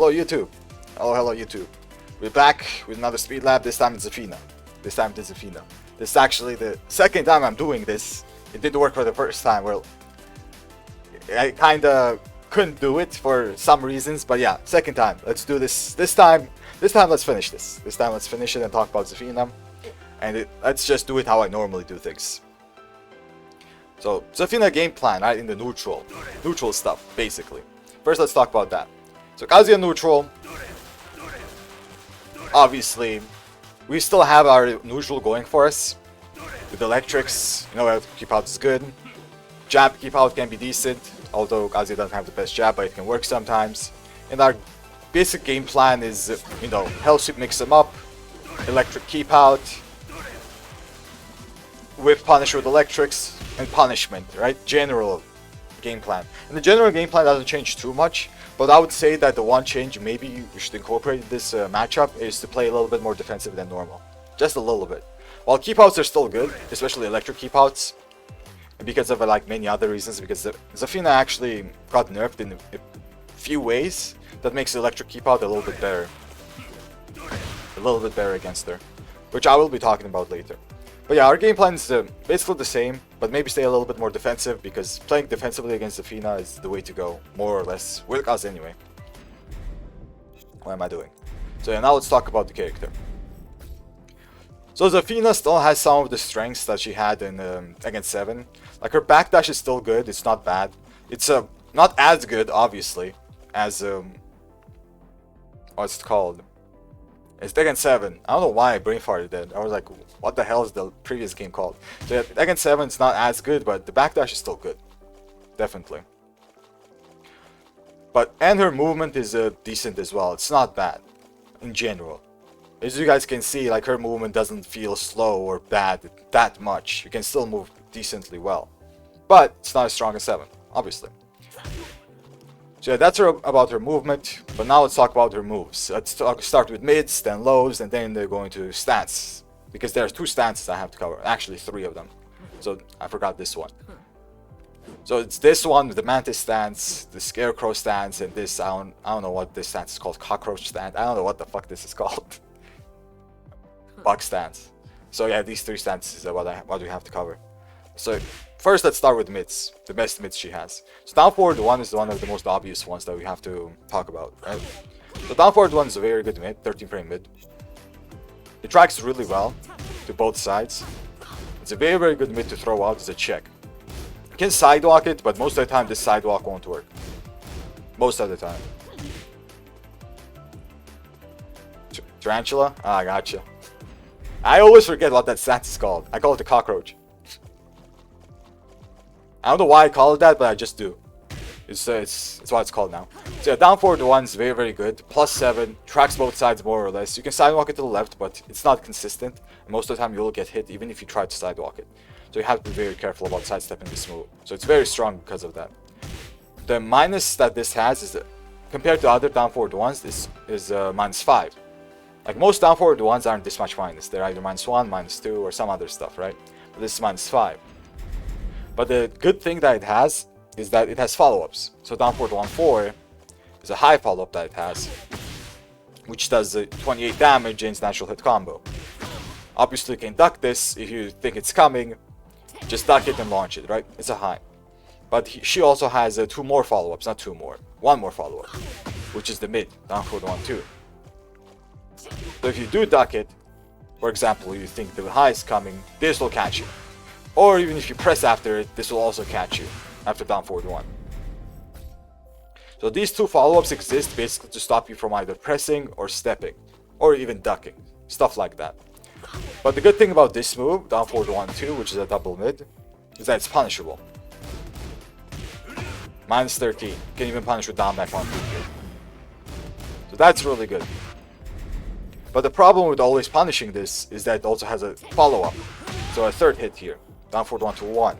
Hello YouTube. Hello YouTube. We're back with another speed lab. This time it's Zafina. This is actually the second time I'm doing this. It didn't work for the first time. Well, I kinda couldn't do it for some reasons, but yeah, second time. Let's do this. This time let's finish this. This time let's finish it and talk about Zafina. And let's just do it how I normally do things. So, Zafina game plan, right, in the neutral stuff, basically. First, let's talk about that. So, Kazuya neutral. Obviously, we still have our neutral going for us. With electrics, you know, keep out is good. Jab keep out can be decent, although Kazuya doesn't have the best jab, but it can work sometimes. And our basic game plan is, you know, Hell Sweep mix them up, electric keep out, whip punish with electrics, and punishment, right? General game plan. And the general game plan doesn't change too much, but I would say that the one change maybe we should incorporate in this matchup is to play a little bit more defensive than normal. Just a little bit. While keep outs are still good, especially electric keep outs, and because of like many other reasons, because Zafina actually got nerfed in a few ways that makes electric keep out a little bit better. A little bit better against her, which I will be talking about later. But yeah, our game plan is basically the same, but maybe stay a little bit more defensive, because playing defensively against Zafina is the way to go, more or less, with us anyway. What am I doing? So yeah, now let's talk about the character. So Zafina still has some of the strengths that she had in against 7. Like her backdash is still good, it's not bad. It's not as good, obviously, as what's it called? It's Tekken 7. I don't know why I brain farted then. I was like, what the hell is the previous game called? So yeah, Tekken 7 is not as good, but the backdash is still good. Definitely. And her movement is decent as well. It's not bad, in general. As you guys can see, like her movement doesn't feel slow or bad that much. You can still move decently well. But it's not as strong as 7, obviously. So yeah, that's about her movement, but now let's talk about her moves. Let's start with mids, then lows, and then they're going to stance. Because there's 2 stances I have to cover, actually 3 of them. So I forgot this one. So it's this one, the Mantis stance, the Scarecrow stance, and this, I don't know what this stance is called, Cockroach stance. I don't know what the fuck this is called. Bug stance. So yeah, these 3 stances are what we have to cover. So first, let's start with mids, the best mids she has. So down forward 1 is one of the most obvious ones that we have to talk about, right? So down forward 1 is a very good mid, 13 frame mid. It tracks really well to both sides. It's a very, very good mid to throw out as a check. You can sidewalk it, but most of the time this sidewalk won't work. Most of the time. Tarantula? Ah, gotcha. I always forget what that stance is called. I call it the cockroach. I don't know why I call it that, but I just do. It's what it's called now. So yeah, down forward 1 is very, very good. +7, tracks both sides more or less. You can sidewalk it to the left, but it's not consistent. And most of the time you will get hit even if you try to sidewalk it. So you have to be very careful about sidestepping this move. So it's very strong because of that. The minus that this has is that compared to other down forward 1s, this is -5. Like most down forward 1s aren't this much minus. They're either -1, -2, or some other stuff, right? But this is -5. But the good thing that it has is that it has follow-ups. So down forward 1-4 is a high follow-up that it has, which does 28 damage in its natural hit combo. Obviously you can duck this if you think it's coming. Just duck it and launch it, right? It's a high. But she also has 2 more follow-ups, not 2 more. 1 more follow-up, which is the mid, down forward 1-2. So if you do duck it, for example, you think the high is coming, this will catch you. Or even if you press after it, this will also catch you after down forward 1. So these 2 follow-ups exist basically to stop you from either pressing or stepping, or even ducking, stuff like that. But the good thing about this move, down forward 1-2, which is a double mid, is that it's punishable. -13, you can even punish with down back 1-2 here. So that's really good. But the problem with always punishing this is that it also has a follow-up, so a 3rd hit here. Down forward 1-1.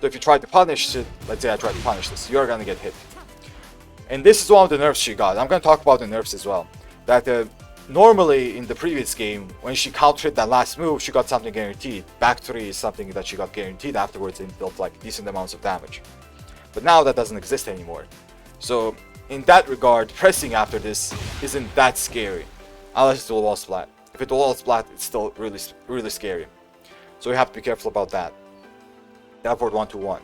So if you try to punish it, let's say I try to punish this, you're gonna get hit. And this is one of the nerfs she got. I'm gonna talk about the nerfs as well. That normally in the previous game, when she countered that last move, she got something guaranteed. Back 3 is something that she got guaranteed afterwards and dealt like decent amounts of damage. But now that doesn't exist anymore. So in that regard, pressing after this isn't that scary. Unless it's a wall splat. If it's a wall splat, it's still really scary. So you have to be careful about that. Down forward 1-2-1.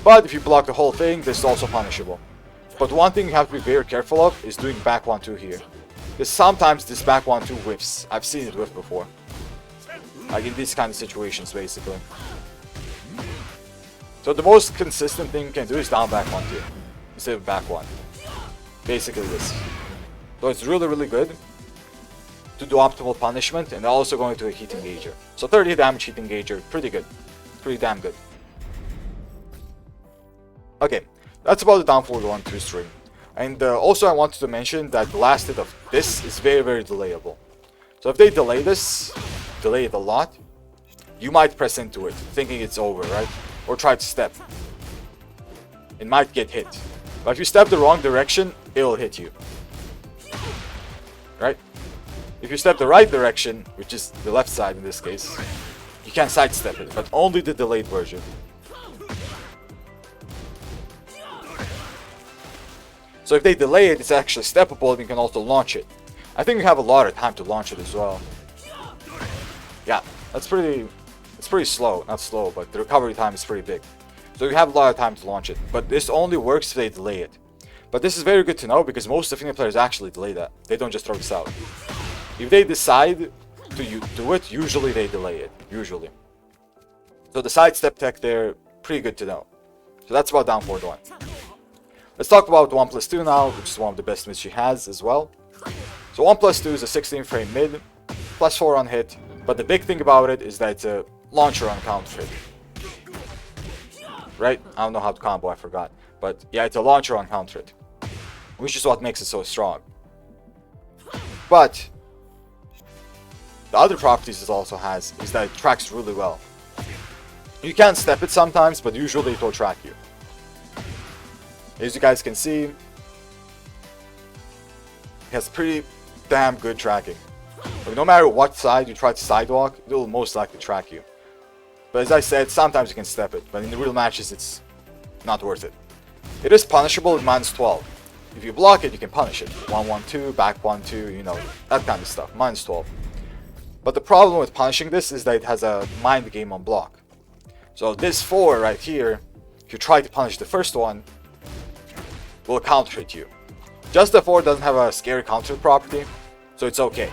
But if you block the whole thing, this is also punishable. But one thing you have to be very careful of is doing back 1-2 here. Because sometimes this back 1-2 whiffs. I've seen it whiff before. Like in these kind of situations, basically. So the most consistent thing you can do is down back 1-2 instead of back 1. Basically this. So it's really good to do optimal punishment, and also going to a heat engager. So 30 damage heat engager, pretty good. Pretty damn good. Okay, that's about the down forward 1-2 string. And also I wanted to mention that the last hit of this is very delayable. So if they delay this, delay it a lot, you might press into it, thinking it's over, right? Or try to step. It might get hit. But if you step the wrong direction, it'll hit you. Right? If you step the right direction, which is the left side in this case, you can sidestep it, but only the delayed version. So if they delay it, it's actually steppable, and you can also launch it. I think you have a lot of time to launch it as well. Yeah, it's pretty slow. Not slow, but the recovery time is pretty big. So you have a lot of time to launch it. But this only works if they delay it. But this is very good to know, because most Zafina players actually delay that. They don't just throw this out. If they decide to do it, usually they delay it. Usually. So the sidestep tech there, pretty good to know. So that's about down forward 1. Let's talk about 1+2 now, which is one of the best mids she has as well. So 1+2 is a 16 frame mid, +4 on hit, but the big thing about it is that it's a launcher on counter hit. Right? I don't know how to combo, I forgot. But yeah, it's a launcher on counter hit, which is what makes it so strong. But the other properties it also has is that it tracks really well. You can step it sometimes, but usually it will track you. As you guys can see, it has pretty damn good tracking. Like, no matter what side you try to sidewalk, it will most likely track you. But as I said, sometimes you can step it, but in the real matches it's not worth it. It is punishable at -12. If you block it, you can punish it. 1-1-2, back 1-2, you know, that kind of stuff. -12. But the problem with punishing this is that it has a mind game on block. So this 4 right here, if you try to punish the first one, will counter hit you. Just the 4 doesn't have a scary counter property, so it's okay.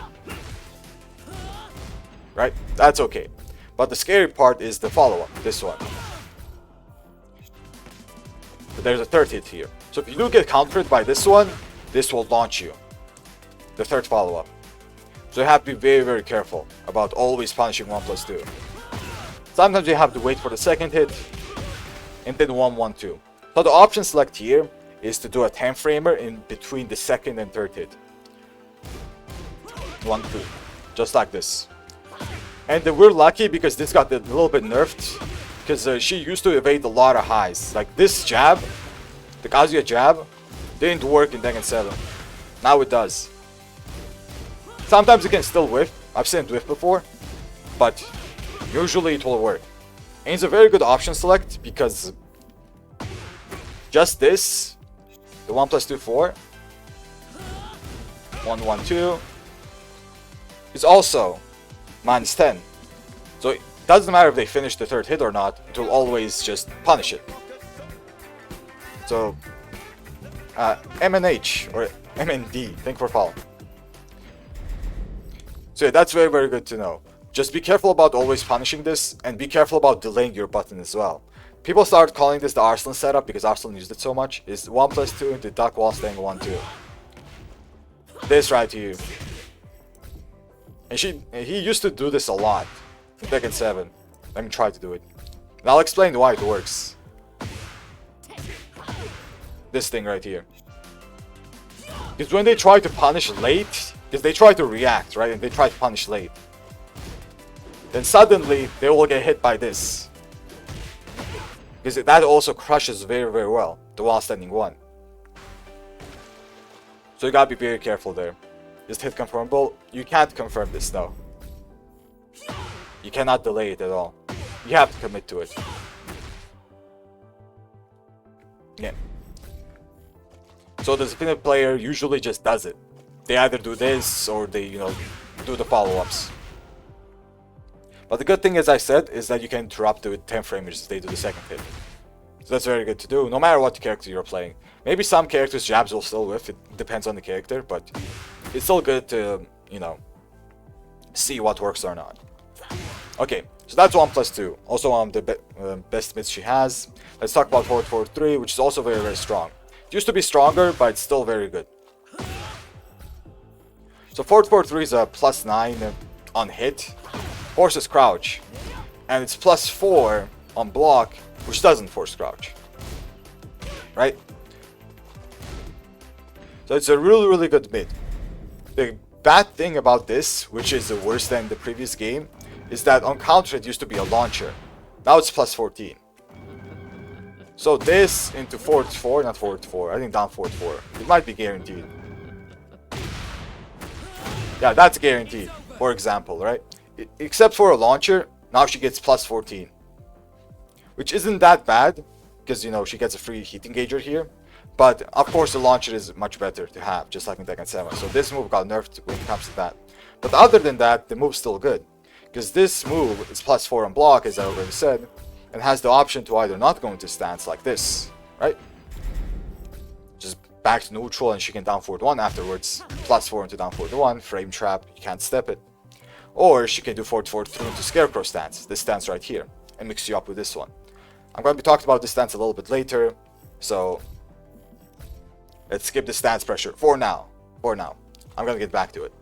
Right? That's okay. But the scary part is the follow-up, this one. But there's a third hit here. So if you do get countered by this one, this will launch you. The third follow-up. So you have to be very careful about always punishing 1+2. Sometimes you have to wait for the second hit, and then 1-1-2. So the option select here is to do a 10 framer in between the second and third hit. 1-2. Just like this. And we're lucky because this got a little bit nerfed, because she used to evade a lot of highs. Like this jab, the Kazuya jab, didn't work in Tekken 7. Now it does. Sometimes it can still whiff. I've seen it whiff before, but usually it will work. And it's a very good option select because just this, the 1+2 4, 1-1-2, is also -10. So it doesn't matter if they finish the third hit or not, it will always just punish it. So MNH or MND, thank you for following. So yeah, that's very good to know. Just be careful about always punishing this, and be careful about delaying your button as well. People started calling this the Arslan setup because Arslan used it so much. Is 1+2 into duck while staying 1-2. This right here. And he used to do this a lot in Tekken 7. Let me try to do it. And I'll explain why it works. This thing right here. Because when they try to punish late, because they try to react, right? And they try to punish late. Then suddenly, they will get hit by this. Because that also crushes very well, the while standing 1. So you gotta be very careful there. Is hit confirmable? You can't confirm this though. You cannot delay it at all. You have to commit to it. Yeah. So the Zafina player usually just does it. They either do this or they, do the follow-ups. But the good thing, as I said, is that you can interrupt it with 10 frames if they do the second hit. So that's very good to do, no matter what character you're playing. Maybe some characters jabs will still whiff, it depends on the character, but it's still good to, see what works or not. Okay, so that's 1+2. Also the best mids she has. Let's talk about 443, which is also very, very strong. It used to be stronger, but it's still very good. So 443 is a +9 on hit, forces crouch, and it's +4 on block, which doesn't force crouch. Right? So it's a really, really good mid. The bad thing about this, which is worse than the previous game, is that on counter it used to be a launcher. Now it's +14. So this into forward 4, not forward 4, I think down forward 4. It might be guaranteed. Yeah, that's guaranteed, for example, right? Except for a launcher, now she gets +14. Which isn't that bad, because, she gets a free heat engager here. But, of course, the launcher is much better to have, just like in Tekken 7. So this move got nerfed when it comes to that. But other than that, the move's still good. Because this move is +4 on block, as I already said, and has the option to either not go into stance like this, right? Just back to neutral and she can down forward 1 afterwards. +4 into down forward 1, frame trap, you can't step it. Or she can do forward 3 into Scarecrow stance, this stance right here, and mix you up with this one. I'm going to be talking about this stance a little bit later, so let's skip the stance pressure for now. I'm going to get back to it.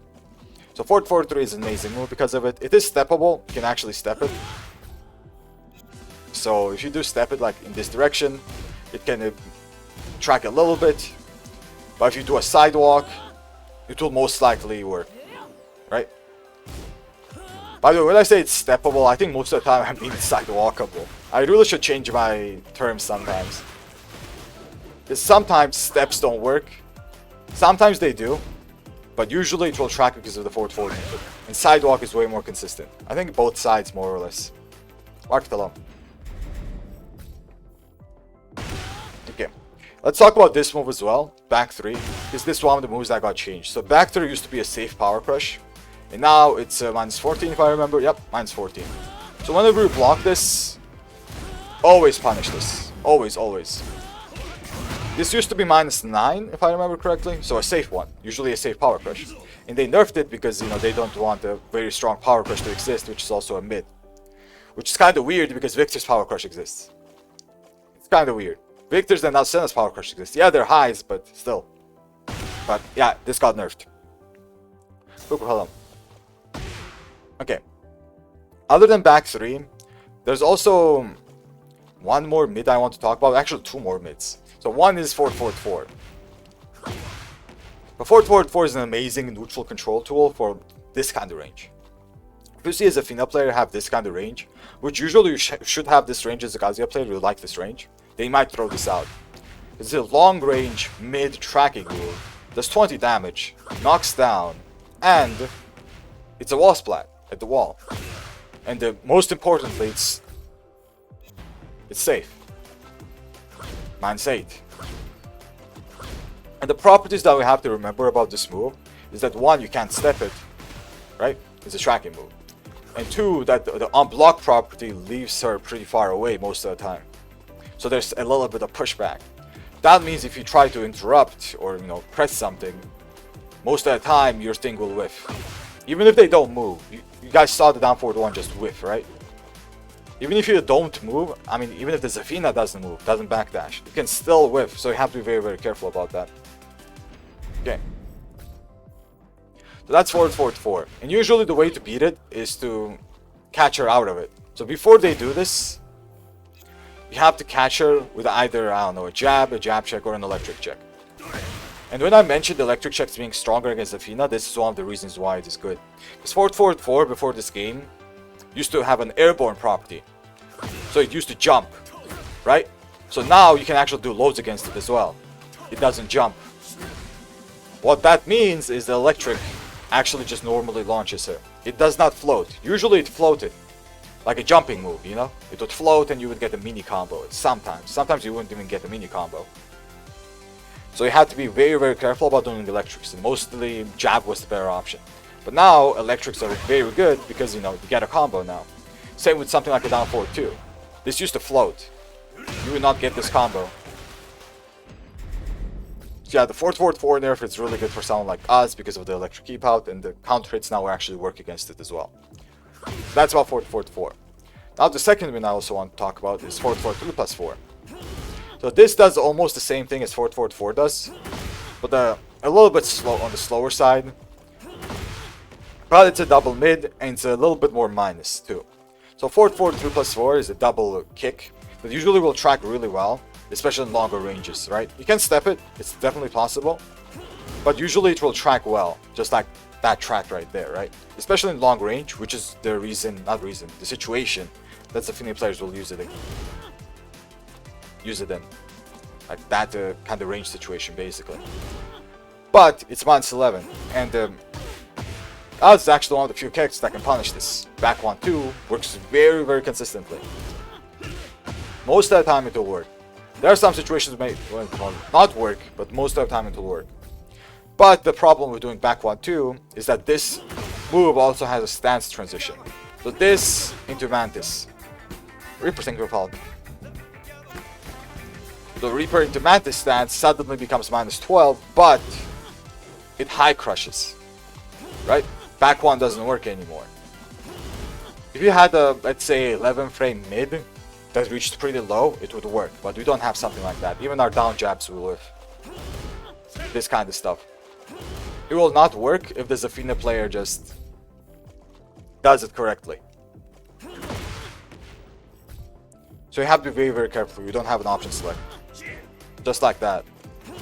So forward 4-3 is an amazing move because of it. It is steppable, you can actually step it. So if you do step it like in this direction, it can track a little bit. But if you do a sidewalk, it will most likely work, right? By the way, when I say it's steppable, I think most of the time I mean sidewalkable. I really should change my terms sometimes. Because sometimes steps don't work. Sometimes they do. But usually it will track because of the forward input. And sidewalk is way more consistent. I think both sides, more or less. Mark Okay. Let's talk about this move as well. Back 3. Because this is one of the moves that got changed. So back 3 used to be a safe power crush. And now it's -14 if I remember. Yep, -14. So whenever you block this, always punish this. Always. This used to be -9 if I remember correctly. So a safe one. Usually a safe power crush. And they nerfed it because, they don't want a very strong power crush to exist, which is also a mid. Which is kind of weird because Victor's power crush exists. It's kind of weird. Victor's and now Senna's power crush exists. Yeah, they're highs, but still. But yeah, this got nerfed. Hold on. Okay. Other than back 3, there's also one more mid I want to talk about. Actually, 2 more mids. So one is forward 4. But forward 4 is an amazing neutral control tool for this kind of range. If you see a Zafina player have this kind of range, which usually you should have this range as a Kazuya player, you like this range, they might throw this out. It's a long range mid tracking move, does 20 damage, knocks down, and it's a wall splat at the wall. And most importantly, it's safe. -8. And the properties that we have to remember about this move is that 1, you can't step it, right? It's a tracking move. And 2, that the unblock property leaves her pretty far away most of the time. So there's a little bit of pushback. That means if you try to interrupt or, press something, most of the time your thing will whiff. Even if they don't move. You guys saw the down forward 1 just whiff, right? Even if you don't move, even if the Zafina doesn't move, doesn't backdash, you can still whiff, so you have to be very, very careful about that. Okay. So that's forward 4. And usually the way to beat it is to catch her out of it. So before they do this, you have to catch her with either, a jab check, or an electric check. And when I mentioned electric checks being stronger against Zafina, this is one of the reasons why it is good. Because forward 4 before this game used to have an airborne property. So it used to jump, right? So now you can actually do loads against it as well. It doesn't jump. What that means is the electric actually just normally launches her. It does not float. Usually it floated. Like a jumping move, It would float and you would get a mini combo. Sometimes you wouldn't even get a mini combo. So you have to be very, very careful about doing electrics. And mostly jab was the better option. But now electrics are very good because, you know, you get a combo now. Same with something like a down forward too. This used to float. You would not get this combo. So yeah, the forward 4 nerf is really good for someone like us because of the electric keep out, and the counter hits now will actually work against it as well. So that's about forward 4. Now the second win I also want to talk about is forward 3+4. So this does almost the same thing as forward 4 does, but a little bit slow on the slower side. But it's a double mid and it's a little bit more minus too. So forward 3+4 is a double kick that usually will track really well, especially in longer ranges, right? You can step it, it's definitely possible, but usually it will track well, just like that track right there, right? Especially in long range, which is the reason, not reason, the situation that Zafina players will use it in. Like that kind of range situation, basically. But it's -11, and that's actually one of the few kicks that can punish this. Back 1-2 works very, very consistently. Most of the time it will work. There are some situations may not work, but most of the time it will work. But the problem with doing back 1-2 is that this move also has a stance transition. So this into Mantis. Reaper, thank you for following. The Reaper into Mantis stance suddenly becomes -12, but it high crushes. Right? Back 1 doesn't work anymore. If you had a, let's say, 11 frame mid that reached pretty low, it would work. But we don't have something like that. Even our down jabs will live. This kind of stuff. It will not work if the Zafina player just does it correctly. So you have to be very, very careful. You don't have an option select. Just like that.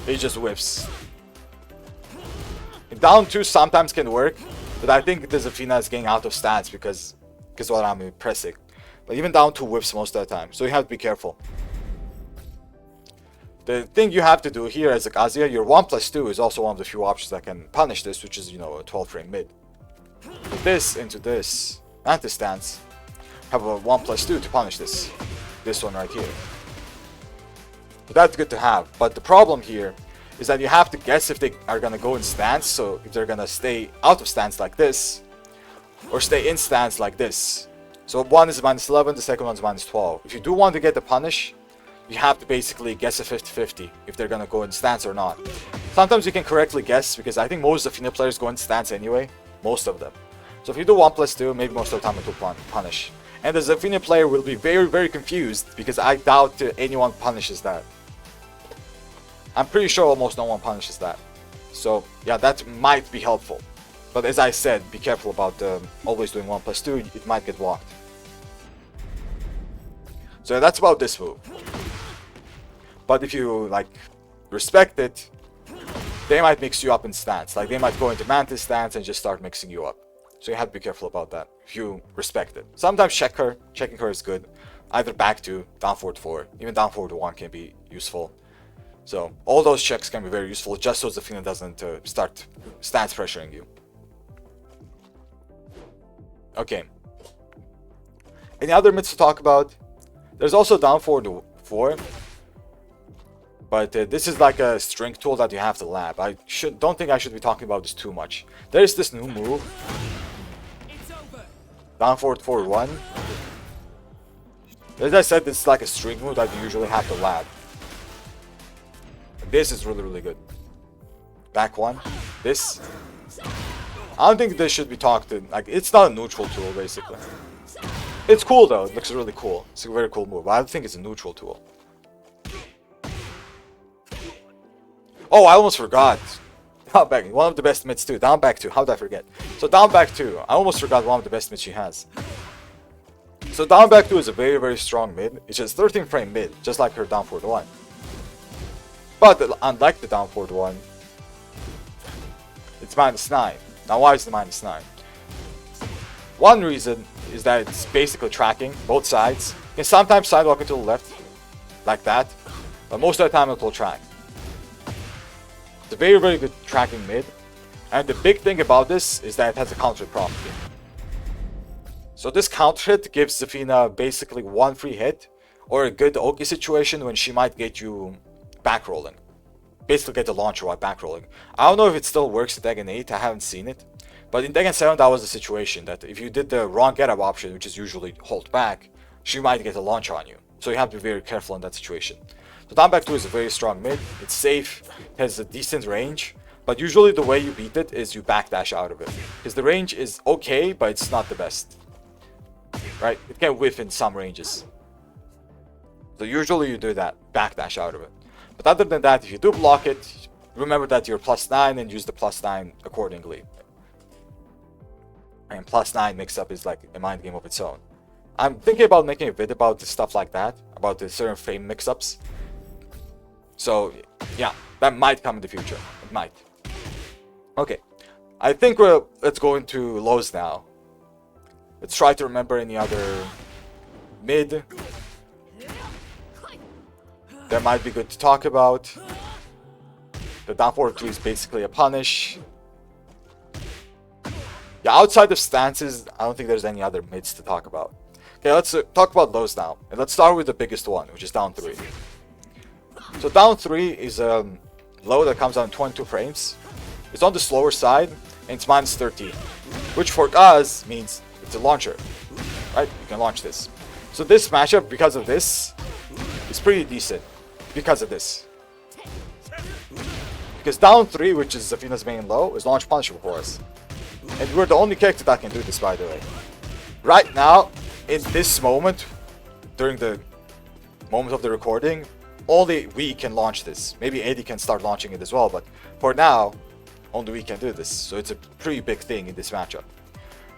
It just whips. Down 2 sometimes can work, but I think the Zafina is getting out of stance because what I'm pressing. But even down 2 whips most of the time, so you have to be careful. The thing you have to do here as a Kazuya, your 1+2 is also one of the few options that can punish this, which is, you know, a 12 frame mid. Put this into this Mantis stance, have a 1+2 to punish this. This one right here. But that's good to have. But the problem here is that you have to guess if they are gonna go in stance, so if they're gonna stay out of stance like this, or stay in stance like this. So one is -11, the second one's -12. If you do want to get the punish, you have to basically guess a 50-50 if they're gonna go in stance or not. Sometimes you can correctly guess, because I think most Zafina players go in stance anyway. Most of them. So if you do 1+2, maybe most of the time it will punish. And the Zafina player will be very, very confused, because I doubt anyone punishes that. I'm pretty sure almost no one punishes that. So yeah, that might be helpful. But as I said, be careful about always doing 1+2, it might get blocked. So that's about this move. But if you like respect it, they might mix you up in stance. Like they might go into Mantis stance and just start mixing you up. So you have to be careful about that if you respect it. Sometimes checking her is good. Either back 2, down forward 4, even down forward 1 can be useful. So all those checks can be very useful just so Zafina doesn't start stance pressuring you. Okay. Any other myths to talk about? There's also down forward 4. But this is like a string tool that you have to lab. I don't think I should be talking about this too much. There is this new move. Down forward 1. As I said, this is like a string move that you usually have to lab. This is really, really good. Back 1. This. I don't think this should be talked in. Like, it's not a neutral tool, basically. It's cool, though. It looks really cool. It's a very cool move. I don't think it's a neutral tool. Oh, I almost forgot. Down back. One of the best mids, too. Down back 2. How did I forget? So, down back 2. I almost forgot one of the best mids she has. So, down back 2 is a very, very strong mid. It's just 13 frame mid, just like her down forward 1. But unlike the down forward 1, it's -9. Now why is it -9? One reason is that it's basically tracking both sides. You can sometimes sidewalk it to the left, like that, but most of the time it will track. It's a very, very good tracking mid, and the big thing about this is that it has a counter property. So this counter hit gives Zafina basically one free hit, or a good Oki situation when she might get you back rolling. basically get the launcher while back rolling. I don't know if it still works in Tekken 8, I haven't seen it. But in Tekken 7 that was the situation, that if you did the wrong get up option, which is usually hold back, she might get a launch on you. So you have to be very careful in that situation. So down back 2 is a very strong mid, it's safe, it has a decent range, but usually the way you beat it is you backdash out of it. Because the range is okay, but it's not the best. Right? It can whiff in some ranges. So usually you do that, backdash out of it. But other than that, if you do block it, remember that you're +9 and use the +9 accordingly. And +9 mix-up is like a mind game of its own. I'm thinking about making a vid about the stuff like that, about the certain frame mix-ups. So yeah, that might come in the future. It might. Okay, I think let's go into lows now. Let's try to remember any other mid that might be good to talk about. The down forward 2 is basically a punish. Yeah, outside of stances, I don't think there's any other mids to talk about. Okay, let's talk about lows now. And let's start with the biggest one, which is down 3. So down 3 is a low that comes out in 22 frames. It's on the slower side, and it's -13. Which for us means it's a launcher. Right? You can launch this. So this matchup, because of this, is pretty decent. Because of this. Because down 3, which is Zafina's main low, is launch punishable for us. And we're the only character that can do this, by the way. Right now, in this moment, during the moment of the recording, only we can launch this. Maybe Eddie can start launching it as well, but for now, only we can do this. So it's a pretty big thing in this matchup.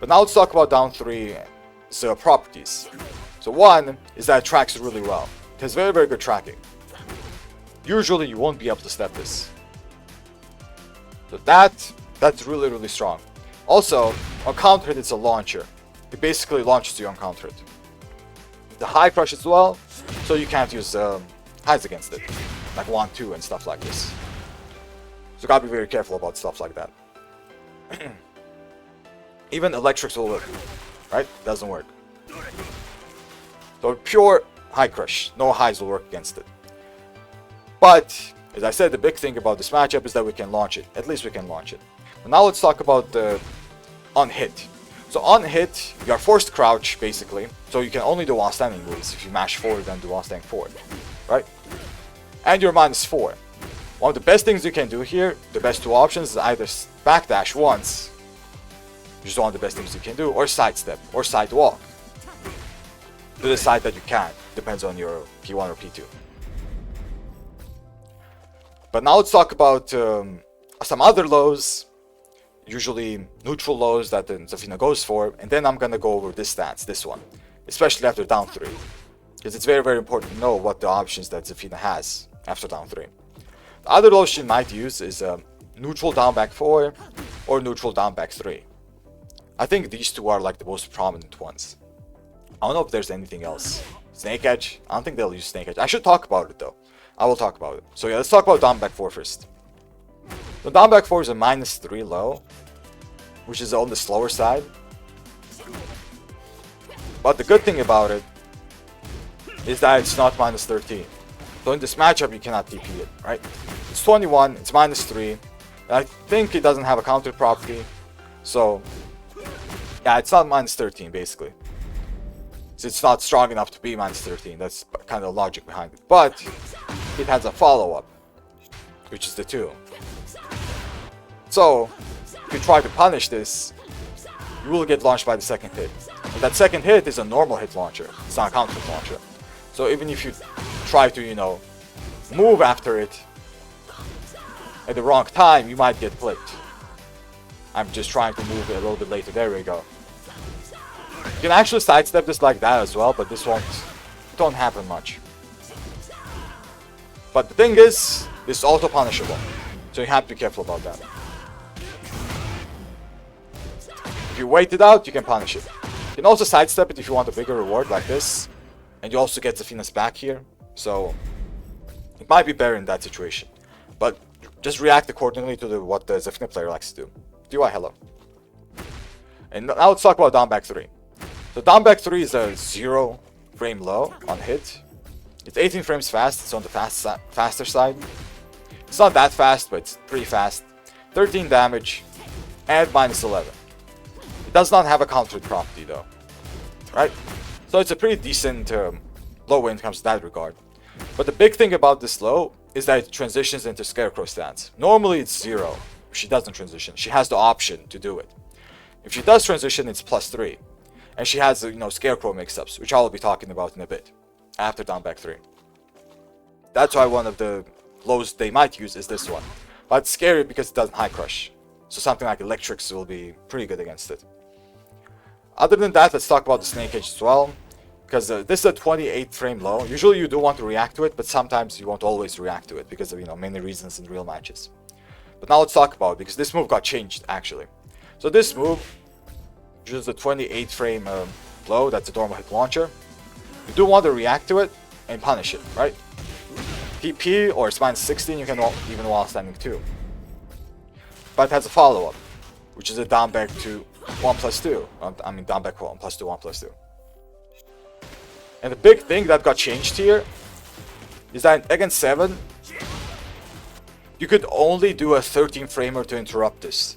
But now let's talk about down 3's properties. So one is that it tracks really well. It has very, very good tracking. Usually you won't be able to step this. So that's really, really strong. Also, on counter hit, it's a launcher. It basically launches you on counter hit. The high crush as well, so you can't use highs against it, like 1-2 and stuff like this. So gotta be very careful about stuff like that. Even electrics will work, right? Doesn't work. So pure high crush, no highs will work against it. But as I said, the big thing about this matchup is that we can launch it. At least we can launch it. But now let's talk about the on hit. So on hit, you are forced to crouch basically. So you can only do while standing moves. If you mash forward, then do while standing forward, right? And you're -4. One of the best things you can do here, the best two options, is either backdash once, which is one of the best things you can do, or sidestep, or sidewalk. To the side that you can, depends on your P1 or P2. But now let's talk about some other lows, usually neutral lows that Zafina goes for, and then I'm gonna go over this stance, this one, especially after down 3. Because it's very, very important to know what the options that Zafina has after down 3. The other low she might use is neutral down back 4 or neutral down back 3. I think these two are like the most prominent ones. I don't know if there's anything else. Snake Edge, I don't think they'll use Snake Edge. I should talk about it though. I will talk about it. So yeah, let's talk about down back 4 first. The down back 4 is a -3 low, which is on the slower side. But the good thing about it is that it's not -13. So in this matchup, you cannot TP it, right? It's 21, it's -3. And I think it doesn't have a counter property. So yeah, it's not -13 basically. So it's not strong enough to be -13. That's kind of the logic behind it. But it has a follow-up, which is the 2. So if you try to punish this, you will get launched by the second hit. And that second hit is a normal hit launcher. It's not a counter hit launcher. So even if you try to, you know, move after it at the wrong time, you might get clipped. I'm just trying to move it a little bit later. There we go. You can actually sidestep this like that as well, but this don't happen much. But the thing is, this is also punishable. So you have to be careful about that. If you wait it out, you can punish it. You can also sidestep it if you want a bigger reward like this. And you also get Zafina's back here. So it might be better in that situation. But just react accordingly to what the Zafina player likes to do. DY, hello. And now let's talk about down back 3. So down back 3 is a 0 frame low on hit. It's 18 frames fast, it's on the faster side. It's not that fast, but it's pretty fast. 13 damage and minus 11. It does not have a countered property though, right? So it's a pretty decent low when it comes to that regard. But the big thing about this low is that it transitions into Scarecrow stance. Normally it's 0. If she doesn't transition, she has the option to do it. If she does transition, it's +3. And she has, Scarecrow mix-ups, which I'll be talking about in a bit, after down back 3. That's why one of the lows they might use is this one. But it's scary because it doesn't high crush. So something like Electrics will be pretty good against it. Other than that, let's talk about the Snake Edge as well. Because this is a 28 frame low. Usually you do want to react to it, but sometimes you won't always react to it because of, many reasons in real matches. But now let's talk about it, because this move got changed, actually. So this move, which is a 28 frame low, that's a normal hit launcher. You do want to react to it and punish it, right? PP or it's -16, you can even while standing 2. But it has a follow-up, which is a down back to 1+2. Down back 1+2, 1+2. And the big thing that got changed here is that against 7, you could only do a 13 framer to interrupt this.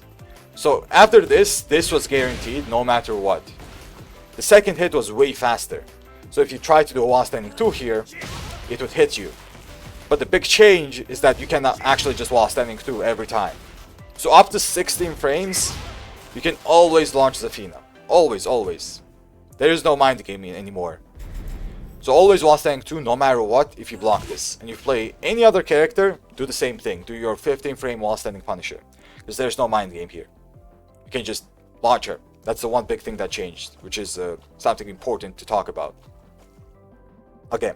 So after this was guaranteed no matter what. The second hit was way faster. So if you try to do a while standing 2 here, it would hit you. But the big change is that you cannot actually just while standing 2 every time. So up to 16 frames, you can always launch Zafina. Always, always. There is no mind gaming anymore. So always while standing 2, no matter what, if you block this. And you play any other character, do the same thing. Do your 15 frame while standing Punisher. Because there's no mind game here. You can just launch her. That's the one big thing that changed, which is something important to talk about. Okay.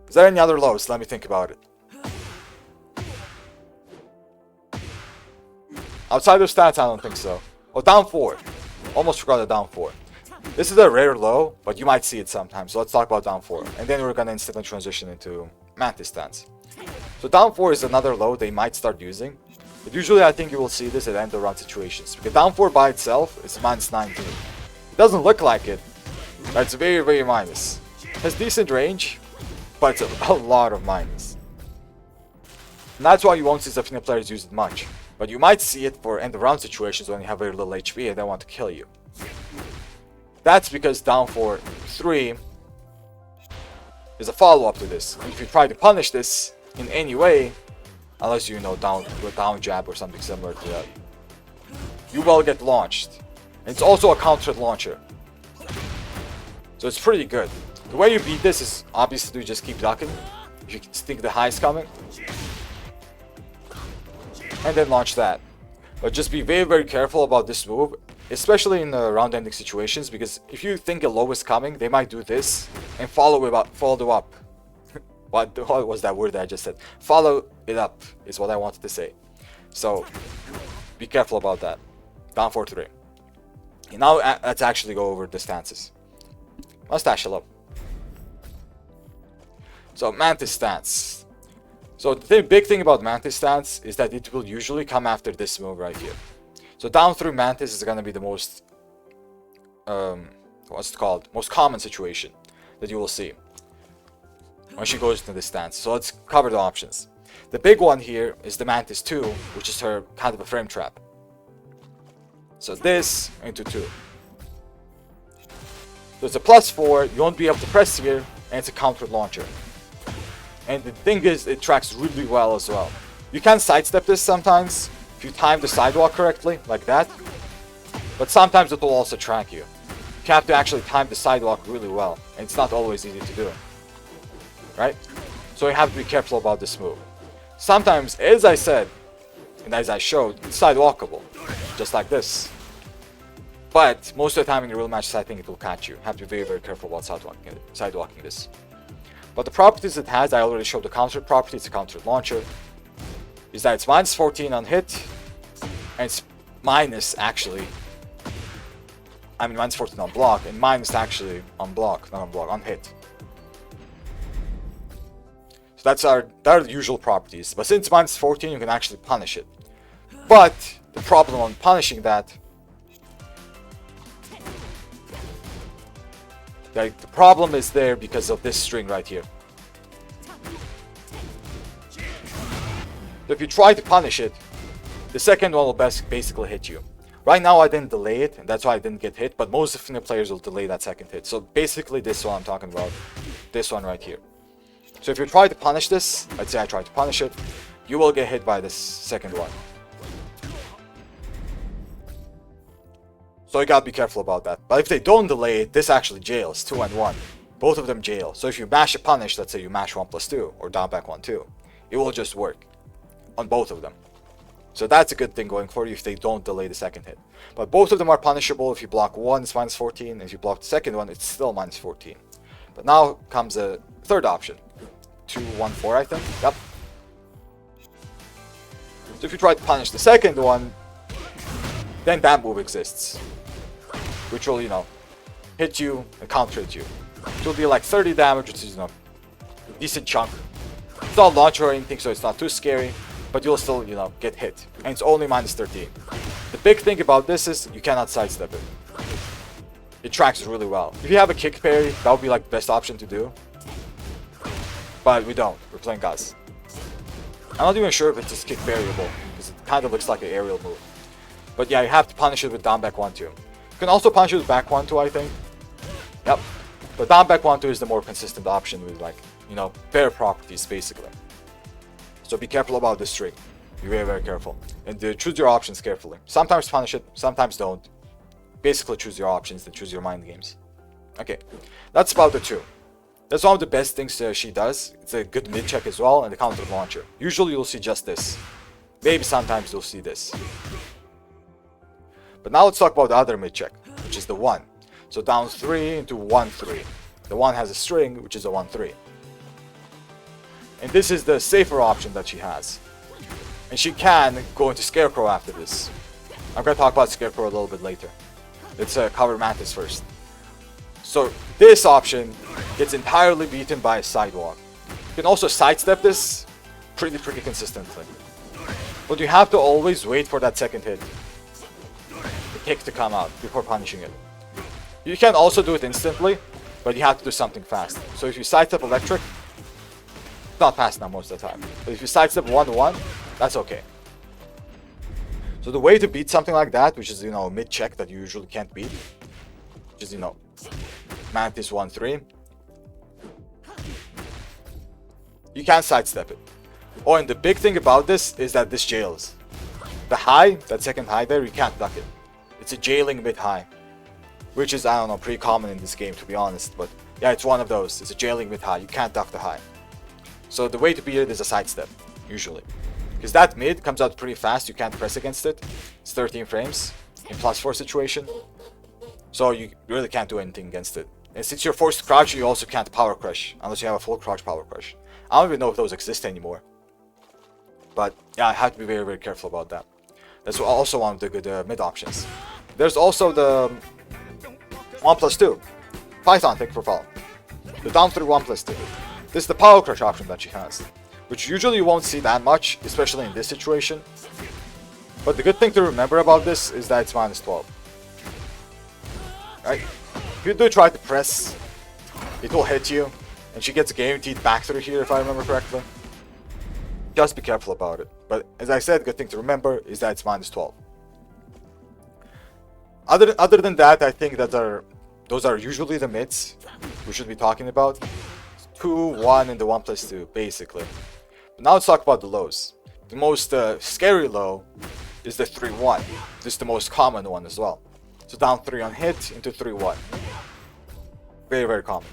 Is there any other lows? Let me think about it. Outside of stats, I don't think so. Oh, down 4. Almost forgot the down 4. This is a rare low, but you might see it sometimes. So let's talk about down 4. And then we're going to instantly transition into Mantis stance. So down 4 is another low they might start using. But usually I think you will see this at end of round situations. Because down 4 by itself is -19. It doesn't look like it, but it's very, very minus. It has decent range, but it's a lot of minus. And that's why you won't see Zafina players use it much. But you might see it for end of round situations when you have very little HP and they want to kill you. That's because down for 3 is a follow-up to this. And if you try to punish this in any way, unless you down with down jab or something similar to that, you will get launched. And it's also a countered launcher. So it's pretty good. The way you beat this is obviously to just keep ducking. If you think the high is coming. And then launch that. But just be very, very careful about this move. Especially in round ending situations, because if you think a low is coming, they might do this and follow up. What was that word that I just said? Follow it up is what I wanted to say. So be careful about that. Down 4-3. And now let's actually go over the stances. Mustache hello. So Mantis stance. So the big thing about Mantis stance is that it will usually come after this move right here. So down 3 Mantis is going to be the most, most common situation that you will see when she goes into this stance. So let's cover the options. The big one here is the Mantis 2, which is her kind of a frame trap. So this into 2. So it's a +4, you won't be able to press here, and it's a counter launcher. And the thing is, it tracks really well as well. You can sidestep this sometimes, if you time the sidewalk correctly, like that. But sometimes it will also track you. You have to actually time the sidewalk really well, and it's not always easy to do. Right? So you have to be careful about this move. Sometimes, as I said, and as I showed, it's sidewalkable. Just like this. But most of the time in the real matches, I think it will catch you. You have to be very, very careful about sidewalking this. But the properties it has, I already showed the counter property, it's a counter launcher. Is that it's -14 on hit, and it's minus actually. -14 on block, and minus actually on block, not on block, on hit. So that are the usual properties. But since -14, you can actually punish it. But the problem on punishing that, the problem is there because of this string right here. So if you try to punish it, the second one will basically hit you. Right now I didn't delay it, and that's why I didn't get hit, but most Zafina players will delay that second hit. So basically this one I'm talking about, this one right here. So if you try to punish this, let's say I try to punish it, you will get hit by this second one. So you gotta be careful about that. But if they don't delay it, this actually jails 2 and 1. Both of them jail. So if you mash a punish, let's say you mash 1+2 or down back 1-2, it will just work on both of them. So that's a good thing going for you if they don't delay the second hit. But both of them are punishable. If you block one, it's -14. If you block the second one, it's still -14. But now comes a third option. 2-1-4, I think. Yep. So if you try to punish the second one, then that move exists, which will, hit you and counter hit you. It will be like 30 damage, which is, a decent chunk. It's not launcher or anything, so it's not too scary, but you'll still, get hit. And it's only -13. The big thing about this is you cannot sidestep it. It tracks really well. If you have a kick parry, that would be like the best option to do. But we don't. We're playing Gaz. I'm not even sure if it's just kick parryable, because it kind of looks like an aerial move. But yeah, you have to punish it with down back 1-2. You can also punish it with back 1-2, I think. Yep. But down back 1-2 is the more consistent option with, like, better properties, basically. So be careful about this trick. Be very, very careful. And choose your options carefully. Sometimes punish it, sometimes don't. Basically choose your options and choose your mind games. Okay, that's about the 2. That's one of the best things she does. It's a good mid check as well, and the counter launcher. Usually you'll see just this. Maybe sometimes you'll see this. But now let's talk about the other mid check, which is the 1. So down 3 into 1-3. The 1 has a string, which is a 1-3. And this is the safer option that she has. And she can go into Scarecrow after this. I'm going to talk about Scarecrow a little bit later. Let's cover Mantis first. So this option gets entirely beaten by a sidewalk. You can also sidestep this pretty consistently. But you have to always wait for that second hit. The kick to come out before punishing it. You can also do it instantly, but you have to do something fast. So if you sidestep electric, it's not fast now most of the time. But if you sidestep 1-1, that's okay. So the way to beat something like that, which is, a mid-check that you usually can't beat, which is, Mantis 1-3, you can sidestep it. Oh, and the big thing about this is that this jails. The high, that second high there, you can't duck it. It's a jailing mid-high, which is, I don't know, pretty common in this game, to be honest. But yeah, it's one of those. It's a jailing mid-high. You can't duck the high. So the way to beat it is a sidestep, usually. Because that mid comes out pretty fast, you can't press against it. It's 13 frames in +4 situation. So you really can't do anything against it. And since you're forced to crouch, you also can't power crush, unless you have a full crouch power crush. I don't even know if those exist anymore. But yeah, I have to be very, very careful about that. That's also one of the good mid options. There's also the 1+2. Python, thank you for following. The down 3 1+2. This is the power crush option that she has, which usually you won't see that much, especially in this situation. But the good thing to remember about this is that it's -12. Right? If you do try to press, it will hit you, and she gets a guaranteed back through here if I remember correctly. Just be careful about it. But as I said, good thing to remember is that it's -12. Other than that, I think that those are usually the mids we should be talking about. 2, 1, and the 1+2, basically. But now let's talk about the lows. The most scary low is the 3-1. This is the most common one as well. So down 3 on hit into 3-1. Very, very common.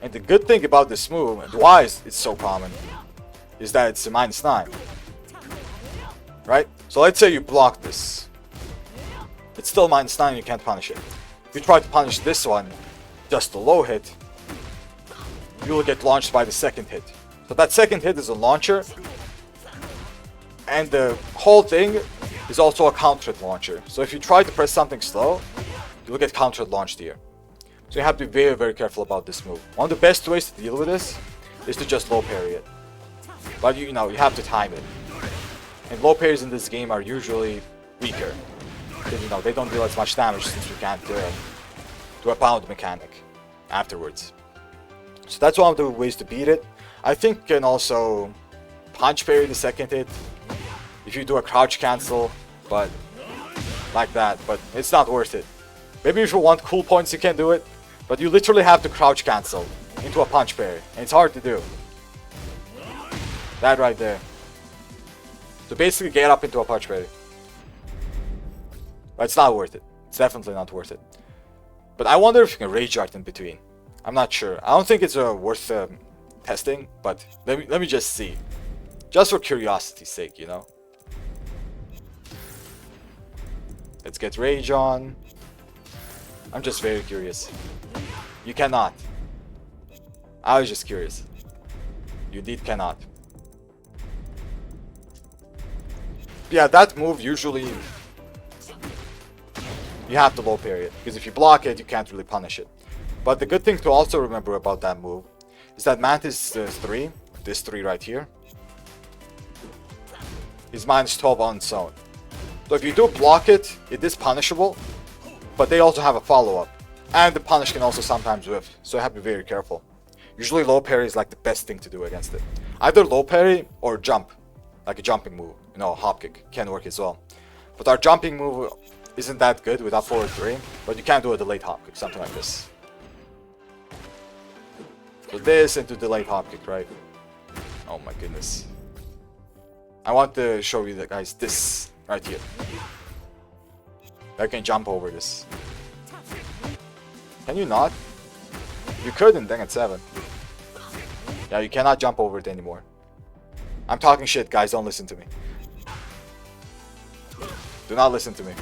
And the good thing about this move, and why it's so common, is that it's a -9. Right? So let's say you block this. It's still -9, you can't punish it. If you try to punish this one, just the low hit, you will get launched by the second hit. So that second hit is a launcher, and the whole thing is also a countered launcher. So if you try to press something slow, you'll get countered launched here. So you have to be very, very careful about this move. One of the best ways to deal with this is to just low parry it. But you have to time it. And low parries in this game are usually weaker. Because they don't deal as much damage since you can't do a pound mechanic afterwards. So that's one of the ways to beat it. I think you can also punch parry the second hit if you do a crouch cancel, but like that, but it's not worth it. Maybe if you want cool points you can do it, but you literally have to crouch cancel into a punch parry, and it's hard to do. That right there. So basically get up into a punch parry. But it's not worth it. It's definitely not worth it. But I wonder if you can rage art in between. I'm not sure. I don't think it's worth testing, but let me just see. Just for curiosity's sake, you know. Let's get rage on. I'm just very curious. You cannot. I was just curious. You indeed cannot. Yeah, that move usually you have to low parry it, because if you block it, you can't really punish it. But the good thing to also remember about that move is that Mantis 3, this 3 right here, is minus 12 on its own. So if you do block it, it is punishable, but they also have a follow-up. And the punish can also sometimes whiff, so you have to be very careful. Usually low parry is like the best thing to do against it. Either low parry or jump, like a jumping move. You know, hop kick can work as well. But our jumping move isn't that good with up forward 3, but you can do a delayed hop kick, something like this. So this into delayed hop kick, right? Oh my goodness. I want to show you the guys this right here. I can jump over this. Can you not? You couldn't, dang at 7. Yeah, you cannot jump over it anymore. I'm talking shit, guys, don't listen to me. Do not listen to me.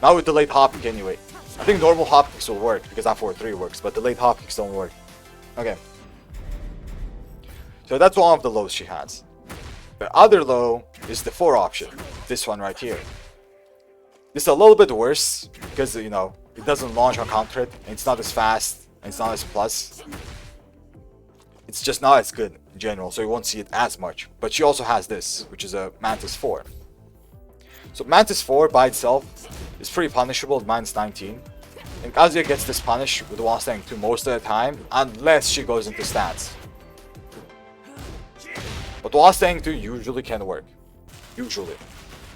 Not with delayed hop kick anyway. I think normal hop kicks will work because up forward 3 works, but delayed hop kicks don't work. Okay. So that's one of the lows she has. The other low is the 4 option. This one right here. This is a little bit worse because, you know, it doesn't launch on counter hit, and it's not as fast, and it's not as plus. It's just not as good in general, so you won't see it as much. But she also has this, which is a Mantis 4. So Mantis 4 by itself is pretty punishable at minus 19. And Kazuya gets this punish with Wall Staying 2 most of the time, unless she goes into stance. But Wall Staying 2 usually can work. Usually.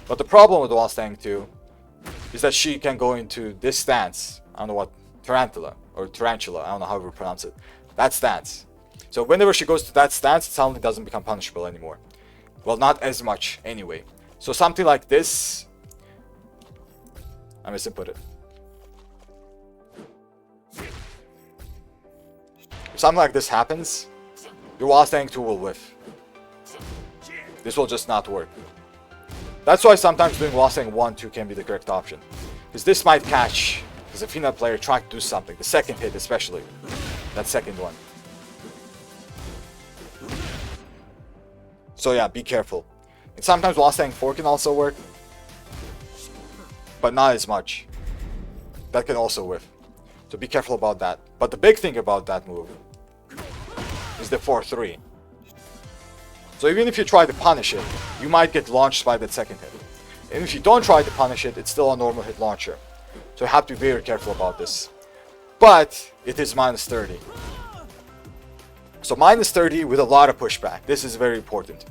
But the problem with Wall Staying 2 is that she can go into this stance. I don't know what, Tarantula, or Tarantula, I don't know how you pronounce it. That stance. So whenever she goes to that stance, it suddenly doesn't become punishable anymore. Well, not as much anyway. So something like this, I misinput it. If something like this happens, your Wall Staying 2 will whiff. This will just not work. That's why sometimes doing Wall Staying 1, 2 can be the correct option. Because this might catch the Zafina player trying to do something. The second hit especially. That second one. So yeah, be careful. And sometimes Wall Staying 4 can also work. But not as much. That can also whiff. So be careful about that. But the big thing about that move is the 4-3. So even if you try to punish it, you might get launched by that second hit. And if you don't try to punish it, it's still a normal hit launcher. So you have to be very careful about this. But it is minus 30. So minus 30 with a lot of pushback. This is very important.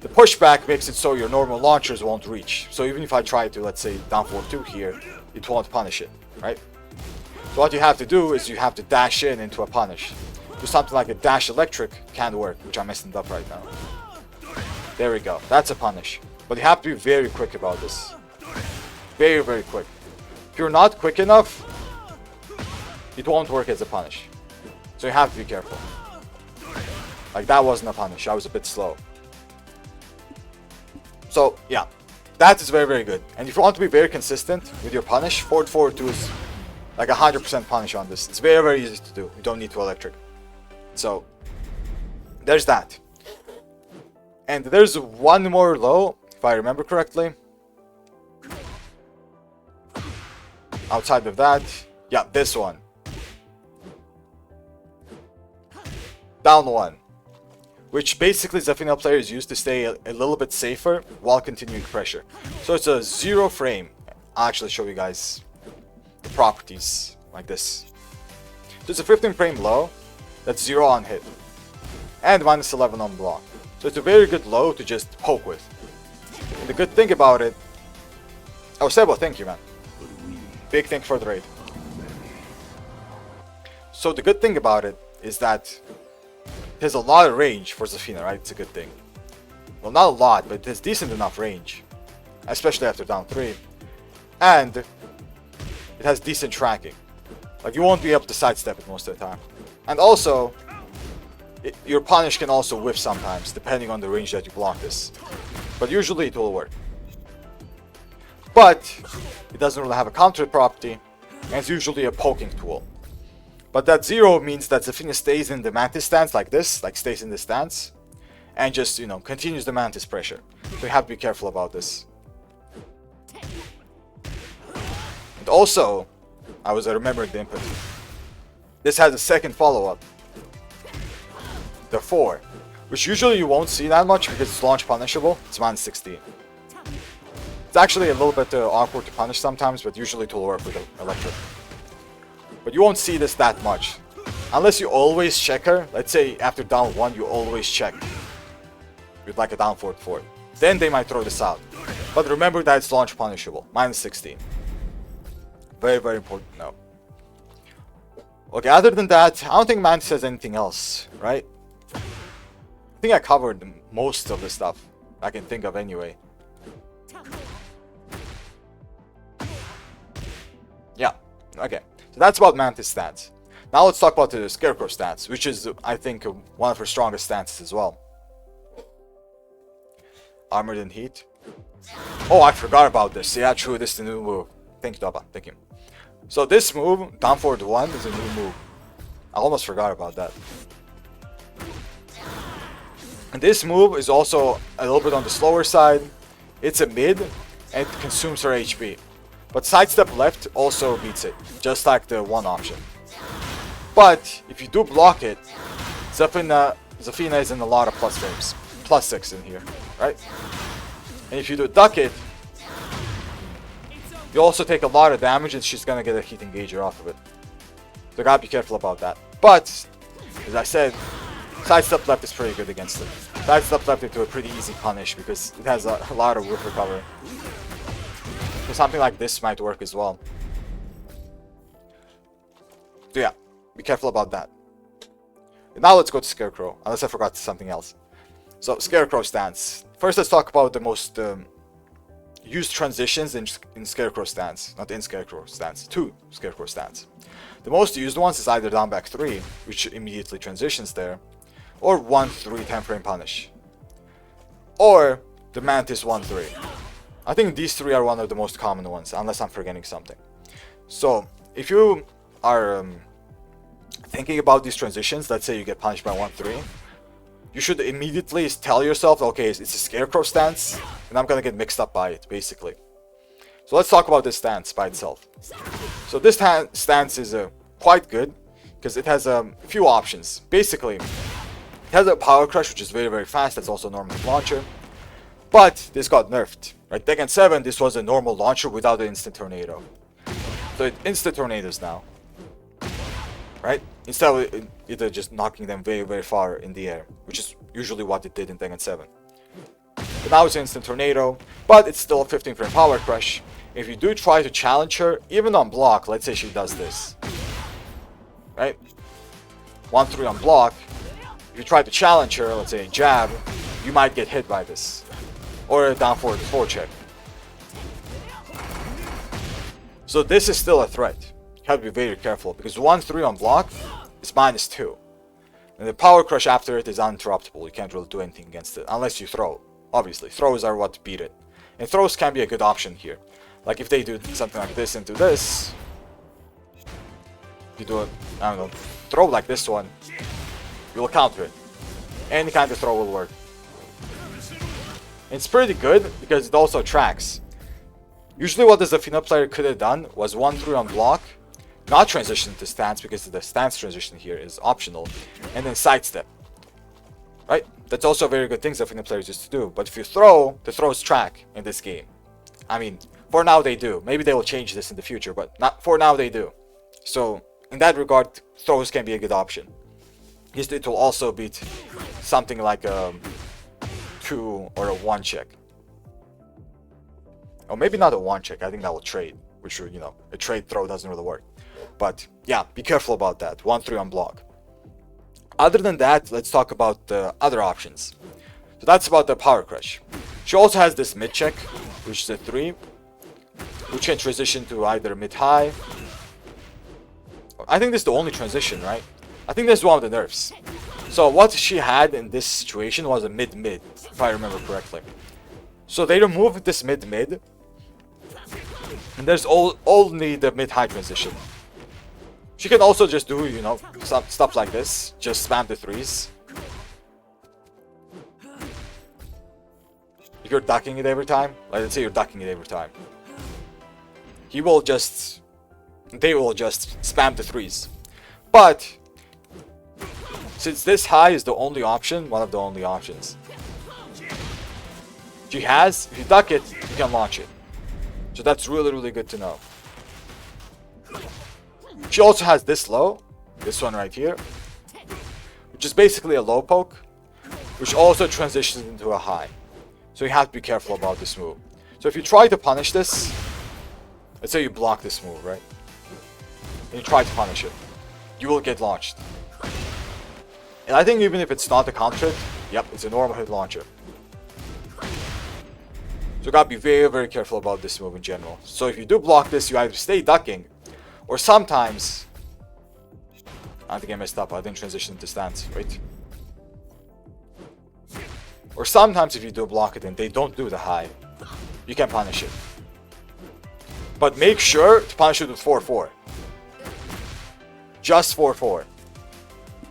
The pushback makes it so your normal launchers won't reach. So even if I try to, let's say, down forward 2 here, it won't punish it, right? So what you have to do is you have to dash in into a punish. Do something like a dash electric can work, which I'm messing up right now. There we go. That's a punish. But you have to be very quick about this. Very, very quick. If you're not quick enough, it won't work as a punish. So you have to be careful. Like that wasn't a punish. I was a bit slow. So yeah, that is very, very good. And if you want to be very consistent with your punish, forward 2 is like 100% punish on this. It's very, very easy to do. You don't need to electric. So there's that. And there's one more low, if I remember correctly. Outside of that, yeah, this one. Down 1. Which basically Zafina players use to stay a little bit safer while continuing pressure. So it's a 0 frame. I'll actually show you guys the properties like this. So it's a 15 frame low that's 0 on hit. and minus 11 on block. So it's a very good low to just poke with. And the good thing about it... Oh, Sebo, thank you, man. Big thank you for the raid. So the good thing about it is that it has a lot of range for Zafina, right? It's a good thing. Well, not a lot, but it has decent enough range. Especially after down 3. And it has decent tracking. Like, you won't be able to sidestep it most of the time. And also, your punish can also whiff sometimes, depending on the range that you block this. But usually it will work. But it doesn't really have a counter property, and it's usually a poking tool. But that 0 means that Zafina stays in the Mantis stance like this, like stays in the stance, and just, you know, continues the Mantis pressure. So you have to be careful about this. And also, I was remembering the input. This has a second follow-up. The 4, which usually you won't see that much because it's launch punishable. It's minus 16. It's actually a little bit awkward to punish sometimes, but usually it will work with electric. But you won't see this that much. Unless you always check her. Let's say after down 1 you always check. With like a down 4. Then they might throw this out. But remember that it's launch punishable. Minus 16. Very, very important to know. Okay, other than that, I don't think Mantis says anything else, right? I think I covered most of the stuff I can think of anyway. Yeah, okay. So that's about Mantis stats. Now let's talk about the Scarecrow stats, which is, I think, one of her strongest stances as well. Armored and Heat. Oh, I forgot about this. Yeah, true, this is the new move. Thank you, Daba. Thank you. So this move, down forward 1, is a new move. I almost forgot about that. And this move is also a little bit on the slower side. It's a mid, and it consumes her HP. But sidestep left also beats it, just like the 1 option. But if you do block it, Zafina is in a lot of plus frames. Plus 6 in here, right? And if you do duck it, you also take a lot of damage and she's gonna get a heat engager off of it. So gotta be careful about that. But, as I said, sidestep left is pretty good against it. Sidestep left into a pretty easy punish because it has a lot of whiff recovery. So something like this might work as well. So yeah, be careful about that. And now let's go to Scarecrow, unless I forgot something else. So, Scarecrow stance. First, let's talk about the most used transitions in Scarecrow stance. Not in Scarecrow stance, 2 Scarecrow stance. The most used ones is either down back 3, which immediately transitions there, or 1-3 10 frame punish. Or the Mantis 1-3. I think these 3 are one of the most common ones, unless I'm forgetting something. So, if you are thinking about these transitions, let's say you get punished by 1-3, you should immediately tell yourself, okay, it's a Scarecrow stance, and I'm gonna get mixed up by it, basically. So let's talk about this stance by itself. So this stance is quite good, because it has a few options. Basically, it has a Power Crush, which is very, very fast. That's also a normal launcher. But this got nerfed. Right, Tekken 7, this was a normal launcher without the instant tornado. So it instant tornadoes now. Right? Instead of it just knocking them very, very far in the air, which is usually what it did in Tekken 7. But now it's instant tornado, but it's still a 15 frame Power Crush. If you do try to challenge her, even on block, let's say she does this. Right? 1-3 on block. If you try to challenge her, let's say a jab, you might get hit by this. Or a down forward 4 check. So this is still a threat. You have to be very careful, because 1-3 on block is -2. And the Power Crush after it is uninterruptible. You can't really do anything against it, unless you throw. Obviously, throws are what beat it. And throws can be a good option here. Like if they do something like this into this, you do a, I don't know, throw like this one, you will counter it. Any kind of throw will work. It's pretty good because it also tracks. Usually what the Zafina player could have done was 1-3 on block, not transition to stance because the stance transition here is optional, and then sidestep. Right? That's also a very good thing Zafina players used to do. But if you throw, the throws track in this game. I mean, for now they do. Maybe they will change this in the future, but not for now they do. So, in that regard, throws can be a good option. It will also beat something like a 2 or a 1 check. Or maybe not a 1 check, I think that will trade, which, you know, a trade throw doesn't really work. But yeah, be careful about that. 1-3 on block. Other than that, let's talk about the other options. So that's about the power crush. She also has this mid check, which is a 3, which can transition to either mid-high. I think this is the only transition, right? I think this is one of the nerfs. So what she had in this situation was a mid-mid, if I remember correctly. So they removed this mid-mid, and there's only the mid-high transition. She can also just do, you know, stuff like this. Just spam the 3s. If you're ducking it every time, like let's say you're ducking it every time, they will just spam the 3s. But since this high is the only option, one of the only options, she has, if you duck it, you can launch it. So that's really, really good to know. She also has this low, this one right here, which is basically a low poke, which also transitions into a high. So you have to be careful about this move. So if you try to punish this, let's say you block this move, right? And you try to punish it, you will get launched. And I think even if it's not a counter hit, yep, it's a normal hit launcher. So you gotta be very, very careful about this move in general. So if you do block this, you either stay ducking, or sometimes, I think I messed up, I didn't transition into stance, wait. Or sometimes if you do block it and they don't do the high, you can punish it. But make sure to punish it with 4-4. Just 4-4.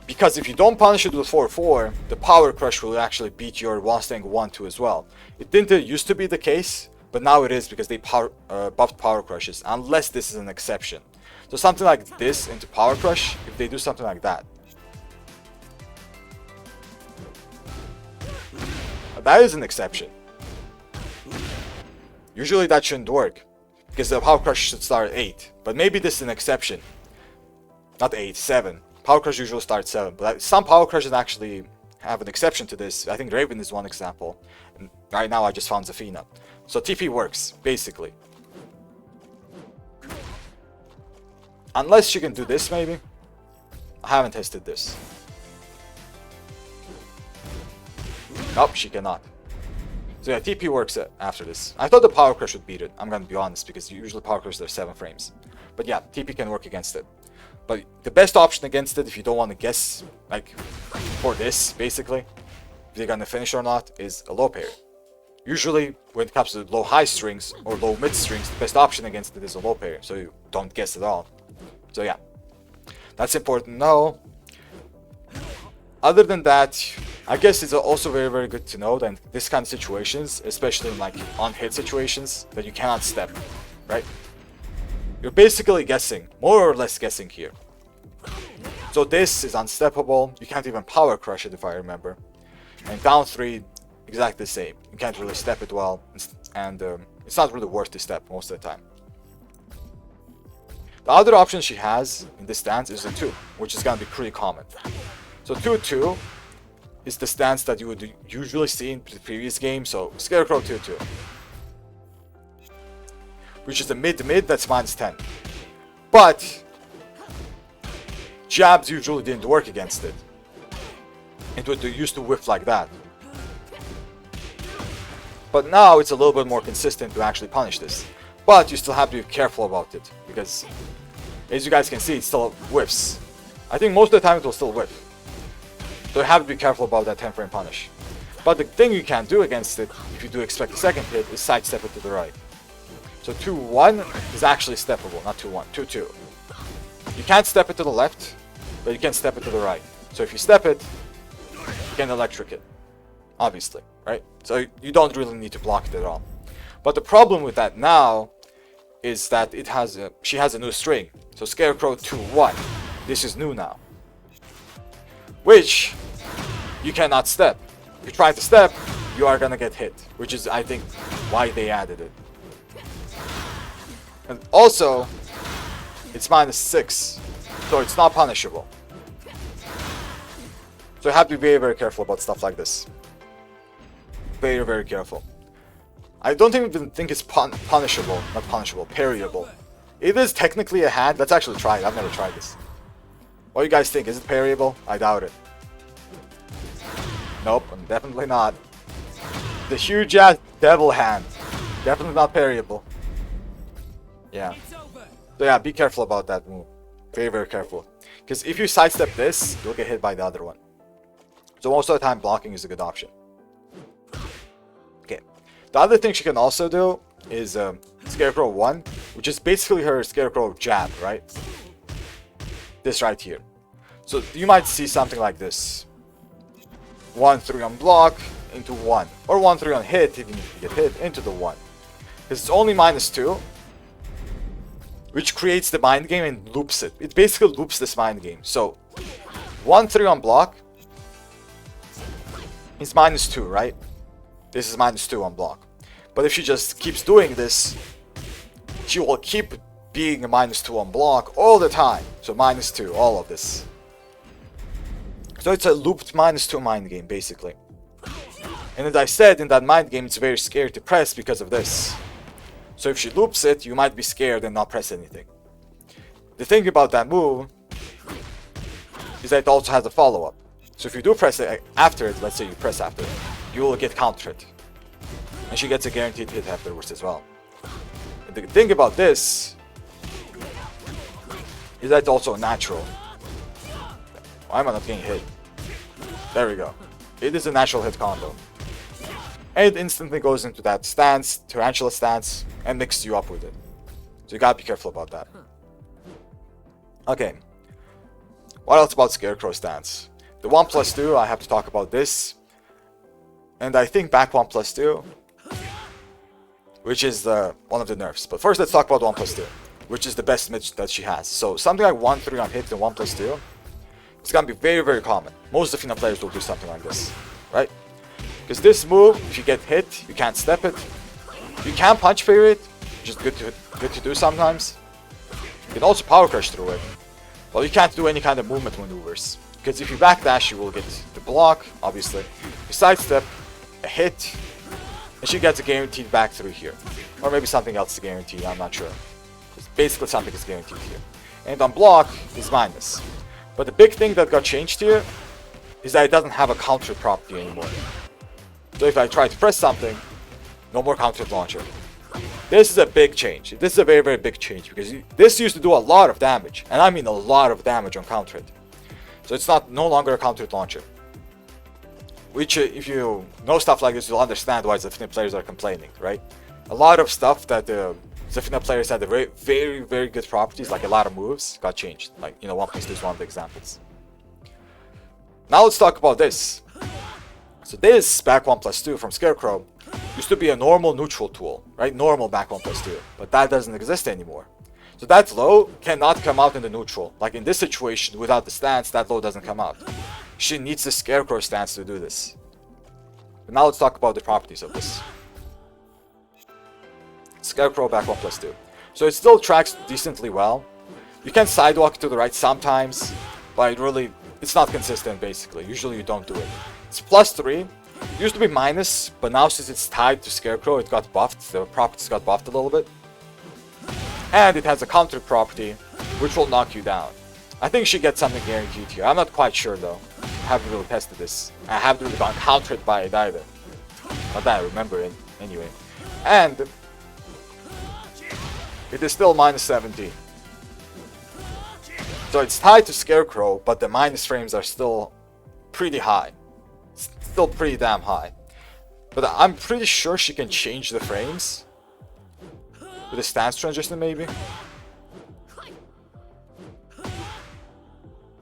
Because if you don't punish it with 4-4, the power crush will actually beat your while staying 1-2 as well. It didn't used to be the case, but now it is because they buffed power crushes, unless this is an exception. So something like this into power crush, if they do something like that, that is an exception. Usually that shouldn't work, because the power crush should start at 8, but maybe this is an exception. Not 8, 7. Power crush usually starts 7, but some power crushes actually have an exception to this. I think Raven is one example, and right now I just found Zafina. So TP works, basically. Unless she can do this, maybe. I haven't tested this. Nope, she cannot. So yeah, TP works after this. I thought the power crush would beat it, I'm gonna be honest, because usually power crush are 7 frames. But yeah, TP can work against it. But the best option against it, if you don't want to guess, like, for this, basically, if they're gonna finish or not, is a low pair. Usually, when it comes to low-high strings or low-mid strings, the best option against it is a low pair, so you don't guess at all. So yeah, that's important to know. Other than that, I guess it's also very, very good to know that in this kind of situations, especially in like on-hit situations, that you cannot step, right? You're basically guessing, more or less guessing here. So this is unsteppable. You can't even power crush it, if I remember. And down 3, exactly the same. You can't really step it well, and it's not really worth the step most of the time. The other option she has in this stance is a 2, which is going to be pretty common. So 2-2 is the stance that you would usually see in the previous game. So Scarecrow 2-2, which is the mid-mid that's -10. But jabs usually didn't work against it. It used to whiff like that. But now it's a little bit more consistent to actually punish this. But you still have to be careful about it, because as you guys can see, it still whiffs. I think most of the time it will still whiff. So you have to be careful about that 10-frame punish. But the thing you can do against it, if you do expect a second hit, is sidestep it to the right. So 2-1 is actually steppable, not 2-1, 2-2. You can't step it to the left, but you can step it to the right. So if you step it, you can electric it, obviously, right? So you don't really need to block it at all. But the problem with that now is that she has a new string. So Scarecrow 2-1. This is new now, which you cannot step. If you try to step, you are gonna get hit, which is, I think, why they added it. And also, it's -6, so it's not punishable. So you have to be very, very careful about stuff like this. Very, very careful. I don't even think it's punishable. Not punishable, parryable. It is technically a hand. Let's actually try it. I've never tried this. What do you guys think? Is it parryable? I doubt it. Nope, definitely not. The huge ass devil hand. Definitely not parryable. Yeah. So yeah, be careful about that move. Very, very careful. Because if you sidestep this, you'll get hit by the other one. So most of the time, blocking is a good option. Okay. The other thing she can also do is Scarecrow 1, which is basically her Scarecrow jab, right? This right here. So you might see something like this. 1-3 on block into 1. Or 1-3 on hit, even if you get hit, into the 1. Because it's only -2. Which creates the mind game and loops it. It basically loops this mind game. So 1-3 on block is -2, right? This is -2 on block. But if she just keeps doing this, she will keep being a -2 on block all the time. So -2, all of this. So it's a looped -2 mind game, basically. And as I said, in that mind game, it's very scary to press because of this. So if she loops it, you might be scared and not press anything. The thing about that move is that it also has a follow-up. So if you do press it after it, let's say you press after it, you will get countered. And she gets a guaranteed hit afterwards as well. And the thing about this is that it's also natural. Why am I not getting hit? There we go. It is a natural hit combo. And it instantly goes into that stance, Tarantula stance, and mixes you up with it. So you gotta be careful about that. Okay. What else about Scarecrow stance? The 1+2, I have to talk about this. And I think back 1+2, which is one of the nerfs. But first let's talk about 1+2, which is the best mid that she has. So something like 1-3 on hit and 1+2, it's gonna be very, very common. Most Zafina players will do something like this, right? Because this move, if you get hit, you can't step it. You can punch parry it, which is good to do sometimes. You can also power crush through it. But you can't do any kind of movement maneuvers. Because if you backdash, you will get the block, obviously. You sidestep, a hit, and she gets a guaranteed back through here. Or maybe something else is guaranteed, I'm not sure. Basically something is guaranteed here. And on block is minus. But the big thing that got changed here is that it doesn't have a counter property anymore. So if I try to press something, no more counter launcher. This is a big change. This is a very, very big change because this used to do a lot of damage. And I mean a lot of damage on counter hit. So it's no longer a counter launcher. Which, if you know stuff like this, you'll understand why Zafina players are complaining, right? A lot of stuff that the Zafina players had very, very, very good properties, like a lot of moves, got changed. Like, 1+2 is one of the examples. Now let's talk about this. So this back 1+2 from Scarecrow used to be a normal neutral tool, right? Normal back 1+2, but that doesn't exist anymore. So that low cannot come out in the neutral. Like in this situation, without the stance, that low doesn't come out. She needs the Scarecrow stance to do this. But now let's talk about the properties of this. Scarecrow back 1+2. So it still tracks decently well. You can sidewalk to the right sometimes, but it's not consistent basically. Usually you don't do it. It's +3. It used to be minus, but now since it's tied to Scarecrow, it got buffed. The properties got buffed a little bit. And it has a counter property, which will knock you down. I think she gets something guaranteed here. I'm not quite sure though. I haven't really tested this. I haven't really gotten countered by it either. Not that I remember it, anyway. And it is still -17. So it's tied to Scarecrow, but the minus frames are still pretty high. Still pretty damn high. But I'm pretty sure she can change the frames. With a stance transition maybe?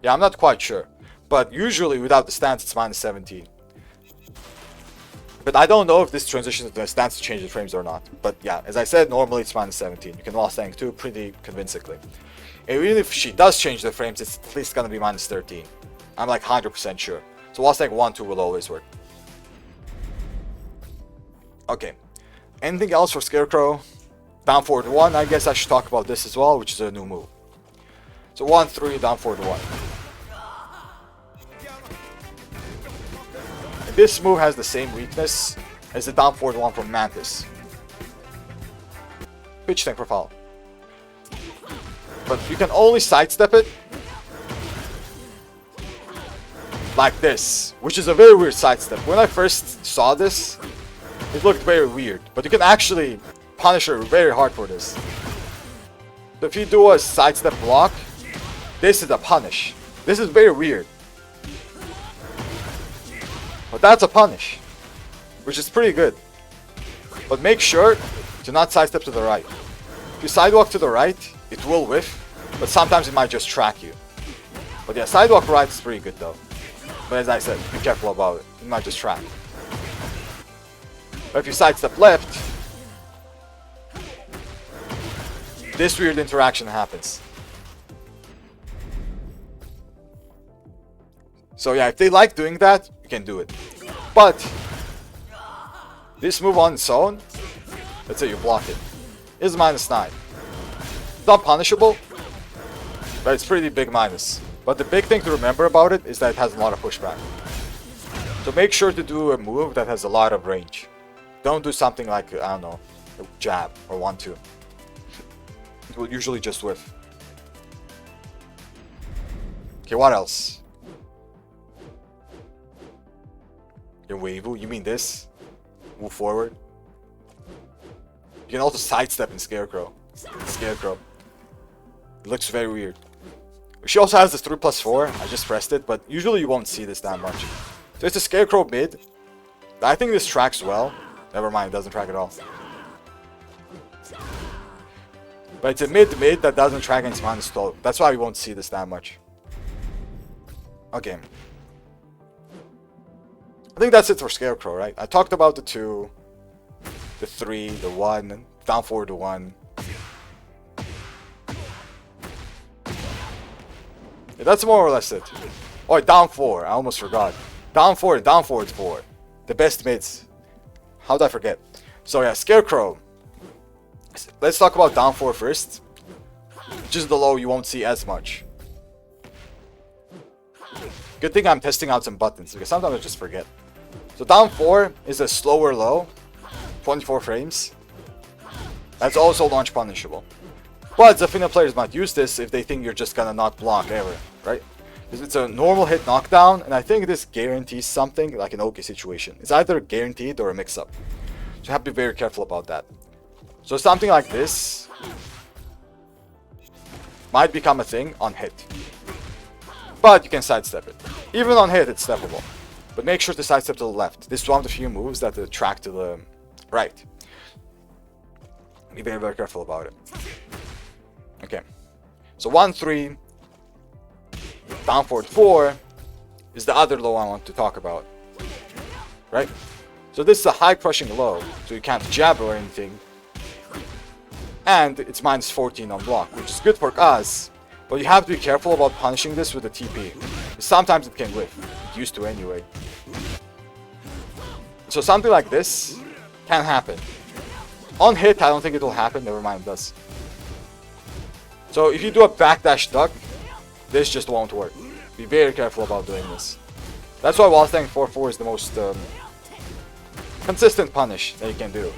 Yeah, I'm not quite sure. But usually without the stance it's -17. But I don't know if this transitions to the stance to change the frames or not. But yeah, as I said, normally it's -17. You can wall stank too pretty convincingly. And even if she does change the frames, it's at least gonna be -13. I'm like 100% sure. So wall stank 1, 2 will always work. Okay. Anything else for Scarecrow? Down forward 1, I guess I should talk about this as well, which is a new move. So 1-3, down forward 1. this move has the same weakness as the down forward one from Mantis. Pitch tank profile. But you can only sidestep it like this, which is a very weird sidestep. When I first saw this, it looked very weird, but you can actually punish her very hard for this. So if you do a sidestep block, this is a punish. This is very weird. But that's a punish, which is pretty good. But make sure to not sidestep to the right. If you sidewalk to the right, it will whiff, but sometimes it might just track you. But yeah, sidewalk right is pretty good though. But as I said, be careful about it. It might just track. But if you sidestep left, this weird interaction happens. So yeah, if they like doing that, you can do it. But this move on its own, let's say you block it, is -9. It's not punishable, but it's pretty big minus. But the big thing to remember about it is that it has a lot of pushback. So make sure to do a move that has a lot of range. Don't do something like, I don't know, a jab or 1-2. It will usually just whiff. Okay, what else? Your Weiwu, you mean this? Move forward. You can also sidestep in Scarecrow. Scarecrow. It looks very weird. She also has this 3+4. I just pressed it, but usually you won't see this that much. So it's a Scarecrow mid. I think this tracks well. Never mind, it doesn't track at all. But it's a mid that doesn't track against -12. That's why we won't see this that much. Okay. I think that's it for Scarecrow, right? I talked about the 2, the 3, the 1, down forward to 1. Yeah, that's more or less it. Oh, down 4. I almost forgot. Down 4 and down forward 4. The best mids. How did I forget? So yeah, Scarecrow. Let's talk about down 4 first. Just the low you won't see as much. Good thing I'm testing out some buttons, because sometimes I just forget. So down 4 is a slower low. 24 frames. That's also launch punishable. But Zafina players might use this if they think you're just gonna not block ever, right? Because it's a normal hit knockdown, and I think this guarantees something like an OK situation. It's either guaranteed or a mix-up. So you have to be very careful about that. So something like this might become a thing on hit. But you can sidestep it. Even on hit, it's steppable. But make sure to sidestep to the left. This is one of the few moves that track to the right. Be very, very careful about it. Okay. So 1-3, down forward 4 is the other low I want to talk about. Right? So this is a high crushing low, so you can't jab or anything. And it's -14 on block, which is good for us. But you have to be careful about punishing this with a TP. Sometimes it can whiff. It used to anyway. So something like this can happen. On hit, I don't think it will happen. Never mind, it does. So if you do a backdash duck, this just won't work. Be very careful about doing this. That's why while staying 4-4 is the most consistent punish that you can do.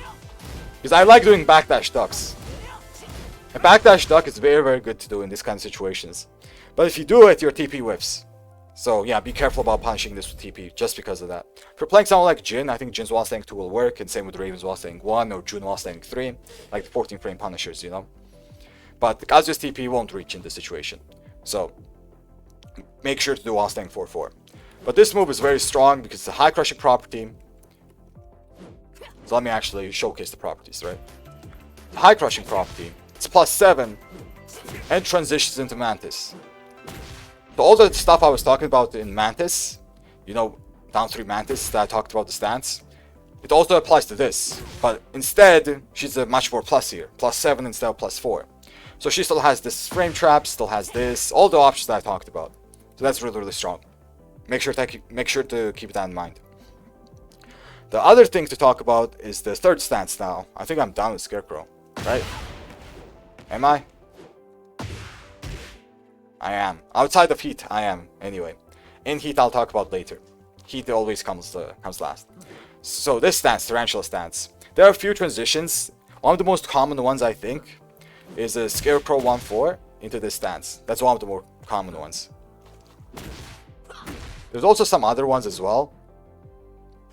Because I like doing backdash ducks. A backdash duck is very, very good to do in these kind of situations. But if you do it, your TP whiffs. So yeah, be careful about punishing this with TP, just because of that. If you're playing someone like Jin, I think Jin's while staying 2 will work, and same with Raven's while staying 1, or Jun while staying 3, like the 14 frame punishers, you know? But the Kazuya's TP won't reach in this situation. So make sure to do while staying 4-4. But this move is very strong because it's a high crushing property. So let me actually showcase the properties, right? The high crushing property, it's +7 and transitions into Mantis. So all the stuff I was talking about in Mantis, you know, down 3 Mantis that I talked about the stance, it also applies to this. But instead, she's a much more plus here, +7 instead of +4. So she still has this frame trap, still has this, all the options that I talked about. So that's really, really strong. Make sure to keep that in mind. The other thing to talk about is the third stance now. I think I'm done with Scarecrow, right? Am I? I am. Outside of heat, I am, anyway. In heat, I'll talk about later. heat always comes last. So this stance, Tarantula stance. There are a few transitions. One of the most common ones, I think, is a Scarecrow 1-4 into this stance. That's one of the more common ones. There's also some other ones as well,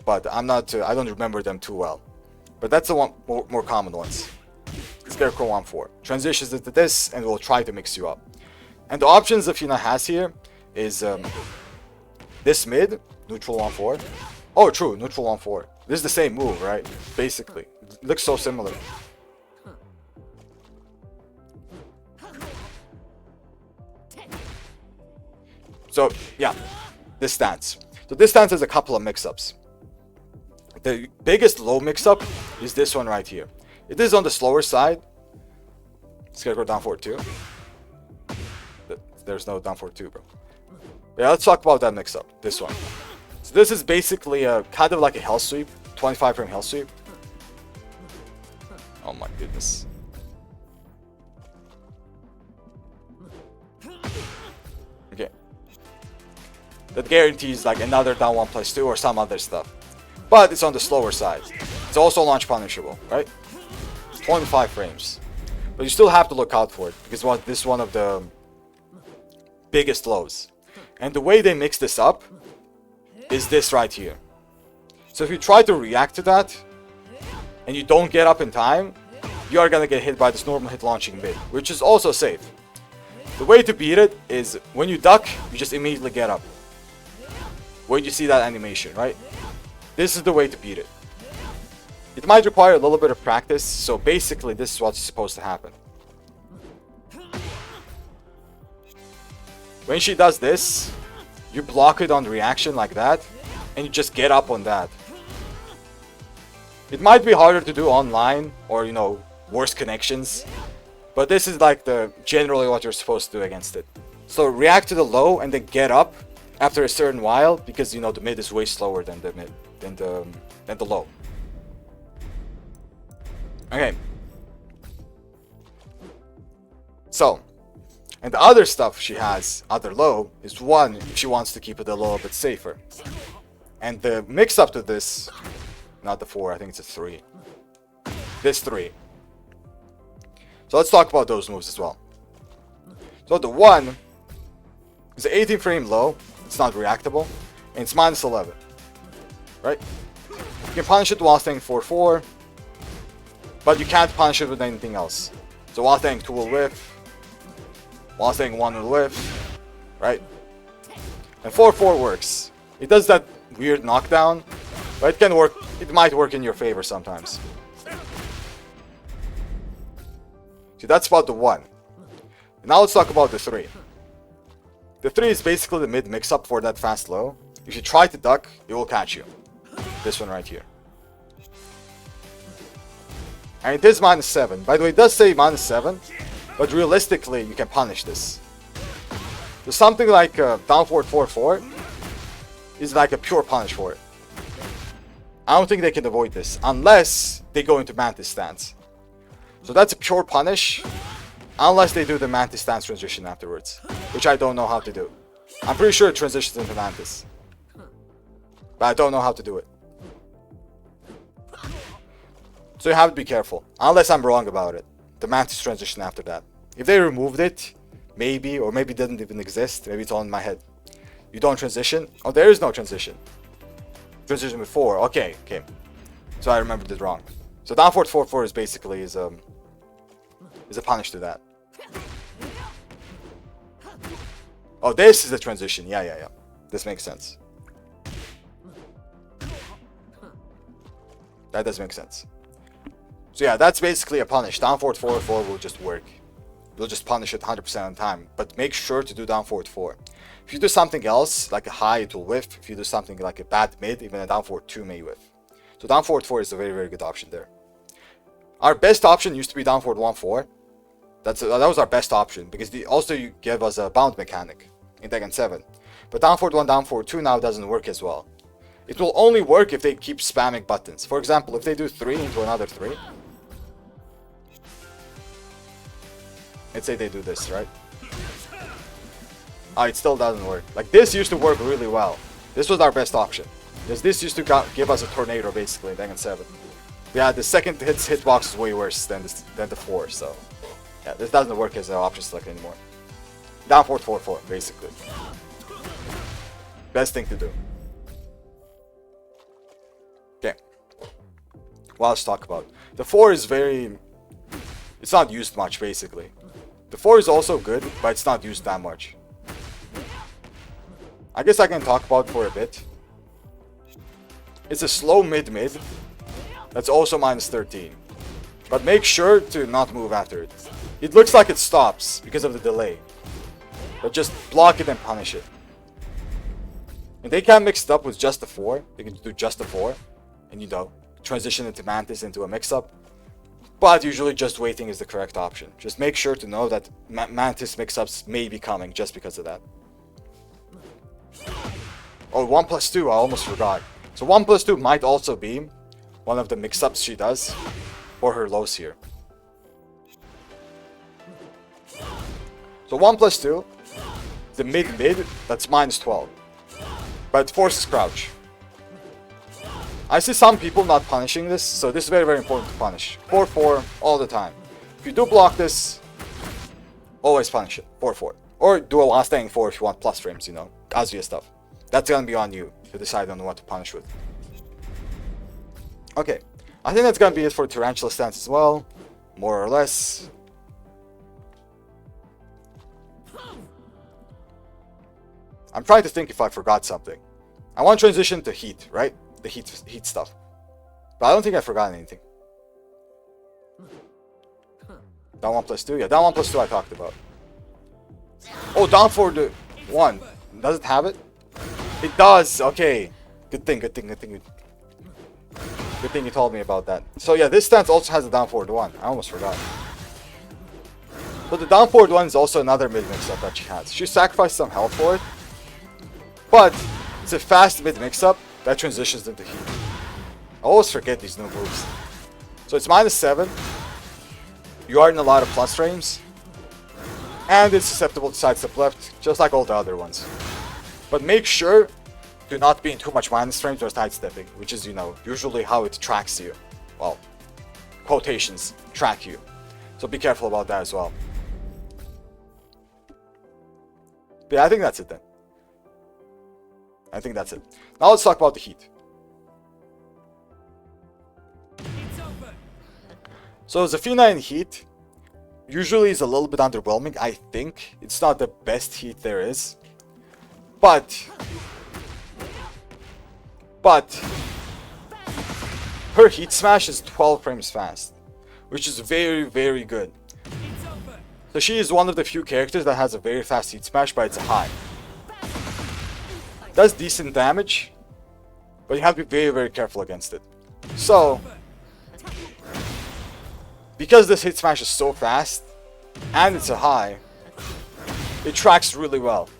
but I don't remember them too well. But that's the one more common ones. Scarecrow 1-4 transitions into this, and will try to mix you up. And the options Zafina has here is this mid, neutral 1-4. Oh, true, neutral 1-4. This is the same move, right? Basically, it looks so similar. So yeah, this stance. So this stance has a couple of mix-ups. The biggest low mix-up is this one right here. It is on the slower side. Scarecrow down 4-2. There's no down 4-2, bro. Yeah, let's talk about that mix-up. This one. So this is basically a kind of like a hell sweep, 25 frame hell sweep. Oh my goodness. Okay. That guarantees like another down 1+2 or some other stuff. But it's on the slower side. It's also launch punishable, right? 25 frames. But you still have to look out for it, because this is one of the biggest lows. And the way they mix this up is this right here. So if you try to react to that, and you don't get up in time, you are gonna get hit by this normal hit launching mid, which is also safe. The way to beat it is when you duck, you just immediately get up. When you see that animation, right? This is the way to beat it. It might require a little bit of practice, so basically this is what's supposed to happen. When she does this, you block it on reaction like that, and you just get up on that. It might be harder to do online, or you know, worse connections, but this is like generally what you're supposed to do against it. So react to the low and then get up after a certain while, because you know the mid is way slower than the low. Okay. So, and the other stuff she has, other low, is 1 if she wants to keep it a little bit safer. And the mix up to this, not the 4, I think it's a 3. This 3. So let's talk about those moves as well. So the 1 is an 18 frame low, it's not reactable, and it's -11. Right? You can punish it while staying 4-4, but you can't punish it with anything else. So while staying 2 will whiff, while staying 1 will whiff, right? And 4-4 works. It does that weird knockdown, but it can work. It might work in your favor sometimes. See, that's about the 1. Now let's talk about the 3. The 3 is basically the mid mix-up for that fast low. If you try to duck, it will catch you. This one right here. And it is -7. By the way, it does say -7, but realistically, you can punish this. So something like down forward 4-4 is like a pure punish for it. I don't think they can avoid this unless they go into Mantis stance. So that's a pure punish unless they do the Mantis stance transition afterwards, which I don't know how to do. I'm pretty sure it transitions into Mantis, but I don't know how to do it. So you have to be careful, unless I'm wrong about it. The Mantis transition after that. If they removed it, maybe, or maybe it didn't even exist, maybe it's all in my head. You don't transition? Oh, there is no transition. Transition before, okay. So I remembered it wrong. So down forward 4-4 is basically is a punish to that. Oh, this is the transition. Yeah. This makes sense. That does make sense. So yeah, that's basically a punish. Down forward 4-4 will just work. You'll just punish it 100% of the time. But make sure to do down forward 4. If you do something else, like a high, it will whiff. If you do something like a bad mid, even a down forward 2 may whiff. So down forward 4 is a very, very good option there. Our best option used to be down forward 1-4. That was our best option, because you gave us a bound mechanic in Tekken 7. But down forward 1, down forward 2 now doesn't work as well. It will only work if they keep spamming buttons. For example, if they do 3 into another 3. Let's say they do this, right? Oh, it still doesn't work. Like, this used to work really well. This was our best option. Because this used to give us a tornado basically, then in 7. Yeah, the second hitbox is way worse than the 4, so yeah, this doesn't work as an option select anymore. Down forward 4-4, basically. Best thing to do. Okay. Well, let's talk about it. The 4 is very... It's not used much, basically. The 4 is also good, but it's not used that much. I guess I can talk about it for a bit. It's a slow mid-mid. That's also minus 13. But make sure to not move after it. It looks like it stops because of the delay. But just block it and punish it. And they can mix it up with just the 4. They can do just the 4. And you know, transition into Mantis into a mix-up. But usually just waiting is the correct option. Just make sure to know that Mantis mix-ups may be coming just because of that. Oh, 1+2, I almost forgot. So 1+2 might also be one of the mix-ups she does for her lows here. So 1+2, the mid-mid, that's minus 12. But it forces crouch. I see some people not punishing this, so this is very, very important to punish. 4-4 all the time. If you do block this, always punish it. 4-4. Or do a last standing 4 if you want plus frames, you know. Kazuya stuff. That's gonna be on you to decide on what to punish with. Okay. I think that's gonna be it for Tarantula stance as well. More or less. I'm trying to think if I forgot something. I want to transition to heat, right? The heat stuff. But I don't think I forgot anything. Down 1+2? Yeah, down 1+2 I talked about. Oh, down for the 1. Does it have it? It does! Okay. Good thing. Good thing you told me about that. So yeah, this stance also has a down forward 1. I almost forgot. But the down forward 1 is also another mid mix-up that she has. She sacrificed some health for it. But it's a fast mid mix-up that transitions into heat. I always forget these new moves. So it's minus 7. You are in a lot of plus frames. And it's susceptible to sidestep left, just like all the other ones. But make sure to not be in too much minus frames or sidestepping, which is, you know, usually how it tracks you. Well, quotations, track you. So be careful about that as well. But yeah, I think that's it then. I think that's it. Now let's talk about the heat. So Zafina in heat usually is a little bit underwhelming, I think. It's not the best heat there is. But her heat smash is 12 frames fast, which is very, very good. So she is one of the few characters that has a very fast heat smash, but it's a high. Does decent damage, but you have to be very, very careful against it. So, because this hit smash is so fast, and it's a high, it tracks really well.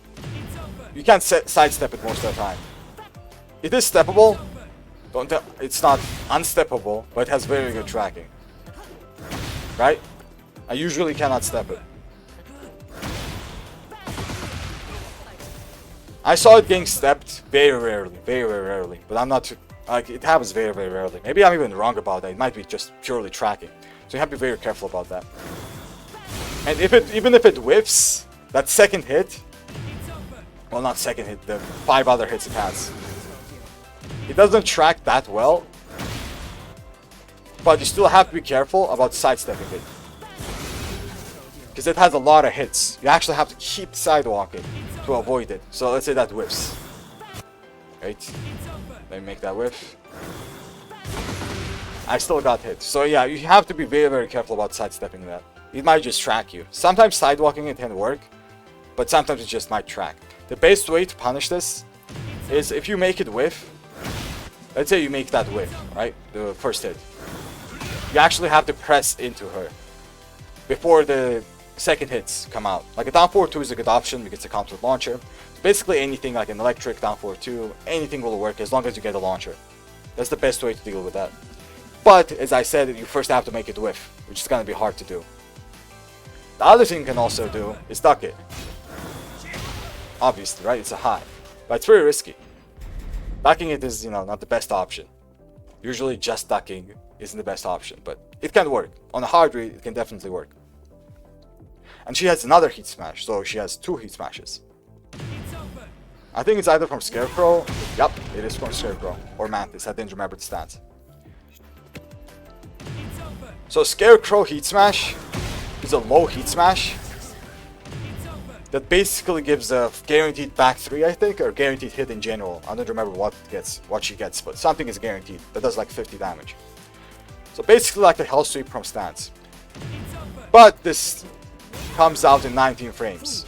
You can't sidestep it most of the time. It is steppable, it's not unsteppable, but it has very good tracking. Right? I usually cannot step it. I saw it getting stepped very rarely, but I'm not too, like, it happens very, very rarely. Maybe I'm even wrong about that. It might be just purely tracking. So you have to be very careful about that. And even if it whiffs, that second hit, well, not second hit, the 5 other hits it has, it doesn't track that well, but you still have to be careful about sidestepping it. Because it has a lot of hits. You actually have to keep sidewalking to avoid it. So let's say that whiffs. Right? Let me make that whiff. I still got hit. So yeah, you have to be very, very careful about sidestepping that. It might just track you. Sometimes sidewalking it can work, but sometimes it just might track. The best way to punish this is if you make it whiff. Let's say you make that whiff, right? The first hit. You actually have to press into her before the second hits come out. Like a down forward 2 is a good option because it comes with launcher. Basically anything like an electric down forward 2, anything will work as long as you get a launcher. That's the best way to deal with that. But as I said, you first have to make it whiff, which is going to be hard to do. The other thing you can also do is duck it. Obviously, right? It's a high. But it's very risky. Ducking it is, not the best option. Usually just ducking isn't the best option, but it can work. On a hard read, it can definitely work. And she has another heat smash, so she has 2 heat smashes. I think it's either from Scarecrow. Yep, it is from Scarecrow. Or Mantis, I didn't remember the stats. So Scarecrow heat smash is a low heat smash that basically gives a guaranteed back 3, I think, or guaranteed hit in general. I don't remember what she gets, but something is guaranteed that does like 50 damage. So basically like a hell sweep from stance. But this comes out in 19 frames.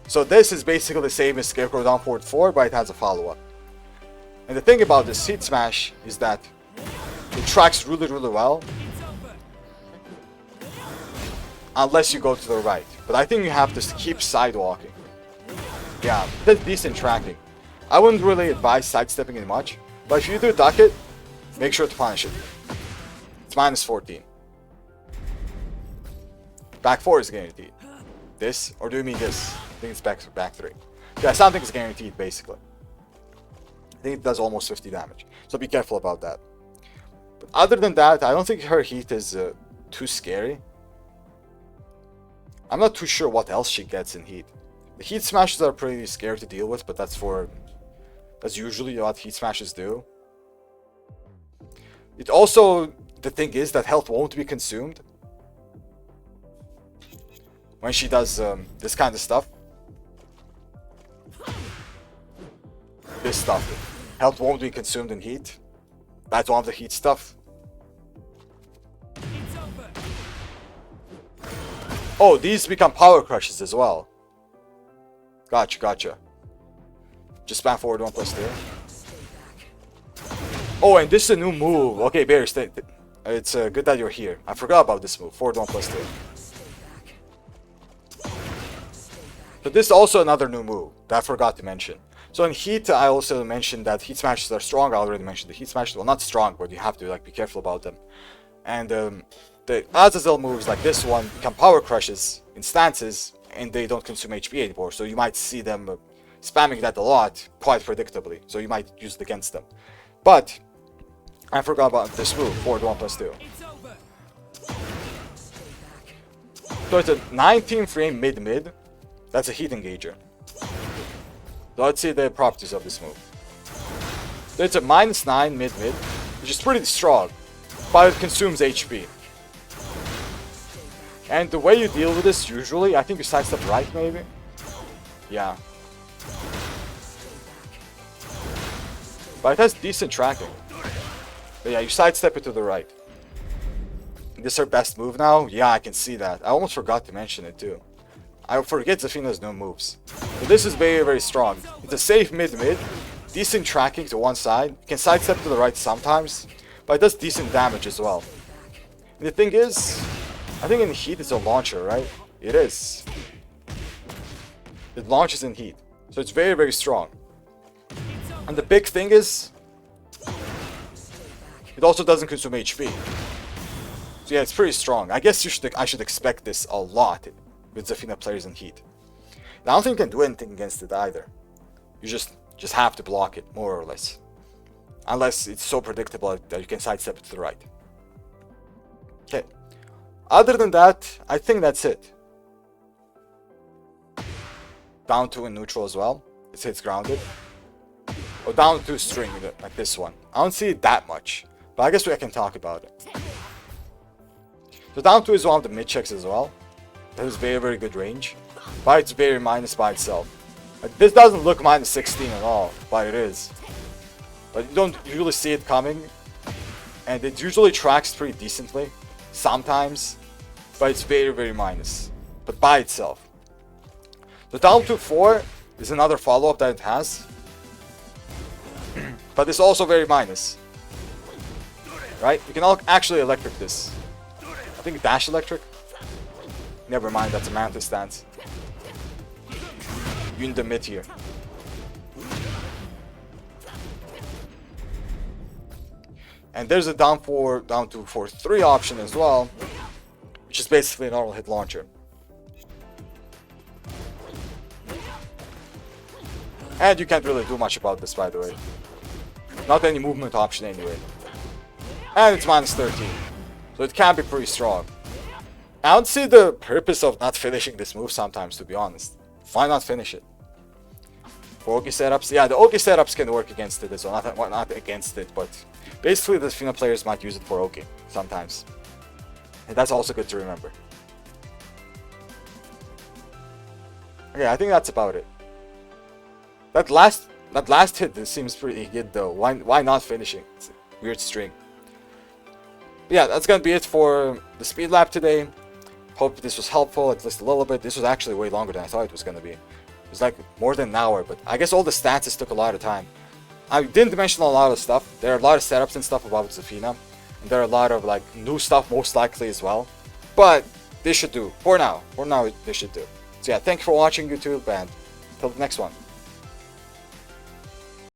So this is basically the same as Scarecrow down forward 4, but it has a follow-up. And the thing about this heat smash is that it tracks really, really well. Unless you go to the right. But I think you have to keep sidewalking. Yeah, that's decent tracking. I wouldn't really advise sidestepping it much. But if you do duck it, make sure to punish it. It's minus 14. Back 4 is guaranteed. This, or do you mean this? I think it's back 3. Yeah, something is guaranteed, basically. I think it does almost 50 damage. So be careful about that. But other than that, I don't think her heat is too scary. I'm not too sure what else she gets in heat. The heat smashes are pretty scary to deal with, but that's usually what heat smashes do. It also, the thing is that health won't be consumed when she does this kind of stuff. This stuff. Health won't be consumed in heat. That's one of the heat stuff. Oh, these become power crushes as well. Gotcha. Just spam forward 1+2. Oh, and this is a new move. Okay, Barry, it's good that you're here. I forgot about this move. Forward 1+2. But this is also another new move that I forgot to mention. So in heat, I also mentioned that heat smashes are strong. I already mentioned the heat smashes. Well, not strong, but you have to be careful about them. And the Azazel moves like this one become power crushes in stances, and they don't consume HP anymore. So you might see them spamming that a lot, quite predictably. So you might use it against them. But I forgot about this move, forward 1+2. So it's a 19 frame mid-mid. That's a heat engager. So let's see the properties of this move. So it's a -9 mid-mid, which is pretty strong, but it consumes HP. And the way you deal with this usually, I think you sidestep right maybe? Yeah. But it has decent tracking. But yeah, you sidestep it to the right. This is her best move now? Yeah, I can see that. I almost forgot to mention it too. I forget Zafina's new moves. But this is very, very strong. It's a safe mid-mid. Decent tracking to one side. You can sidestep to the right sometimes. But it does decent damage as well. And the thing is, I think in heat it's a launcher, right? It is. It launches in heat. So it's very, very strong. And the big thing is, it also doesn't consume HP. So yeah, it's pretty strong. I guess I should expect this a lot with Zafina players in heat. And I don't think you can do anything against it either. You just have to block it, more or less. Unless it's so predictable that you can sidestep it to the right. Okay. Other than that, I think that's it. Down 2 in neutral as well. It hits grounded. Or down 2 string, like this one. I don't see it that much. But I guess I can talk about it. So down 2 is one of the mid checks as well. That has very, very good range. But it's very minus by itself. Like, this doesn't look minus 16 at all, but it is. But you don't usually see it coming. And it usually tracks pretty decently. Sometimes. But it's very, very minus. But by itself. The down to 4 is another follow-up that it has. But it's also very minus. Right? You can actually electric this. I think dash electric? Never mind, that's a Mantis stance. You in the mid here. And there's a down 2 for 3 option as well, which is basically a normal hit launcher. And you can't really do much about this, by the way. Not any movement option anyway. And it's minus 13. So it can be pretty strong. I don't see the purpose of not finishing this move sometimes, to be honest. Why not finish it? For Oki setups? Yeah, the Oki setups can work against it as well. Not against it, but basically the Zafina players might use it for Oki sometimes. And that's also good to remember. Okay, I think that's about it. That last hit seems pretty good though. Why not finishing? It's a weird string. But yeah, that's gonna be it for the speed lap today. Hope this was helpful at least a little bit. This was actually way longer than I thought it was gonna be. It was like more than an hour, but I guess all the stats took a lot of time. I didn't mention a lot of stuff. There are a lot of setups and stuff about Zafina. And there are a lot of like new stuff most likely as well. But this should do. For now, this should do. So yeah, thank you for watching YouTube, and until the next one.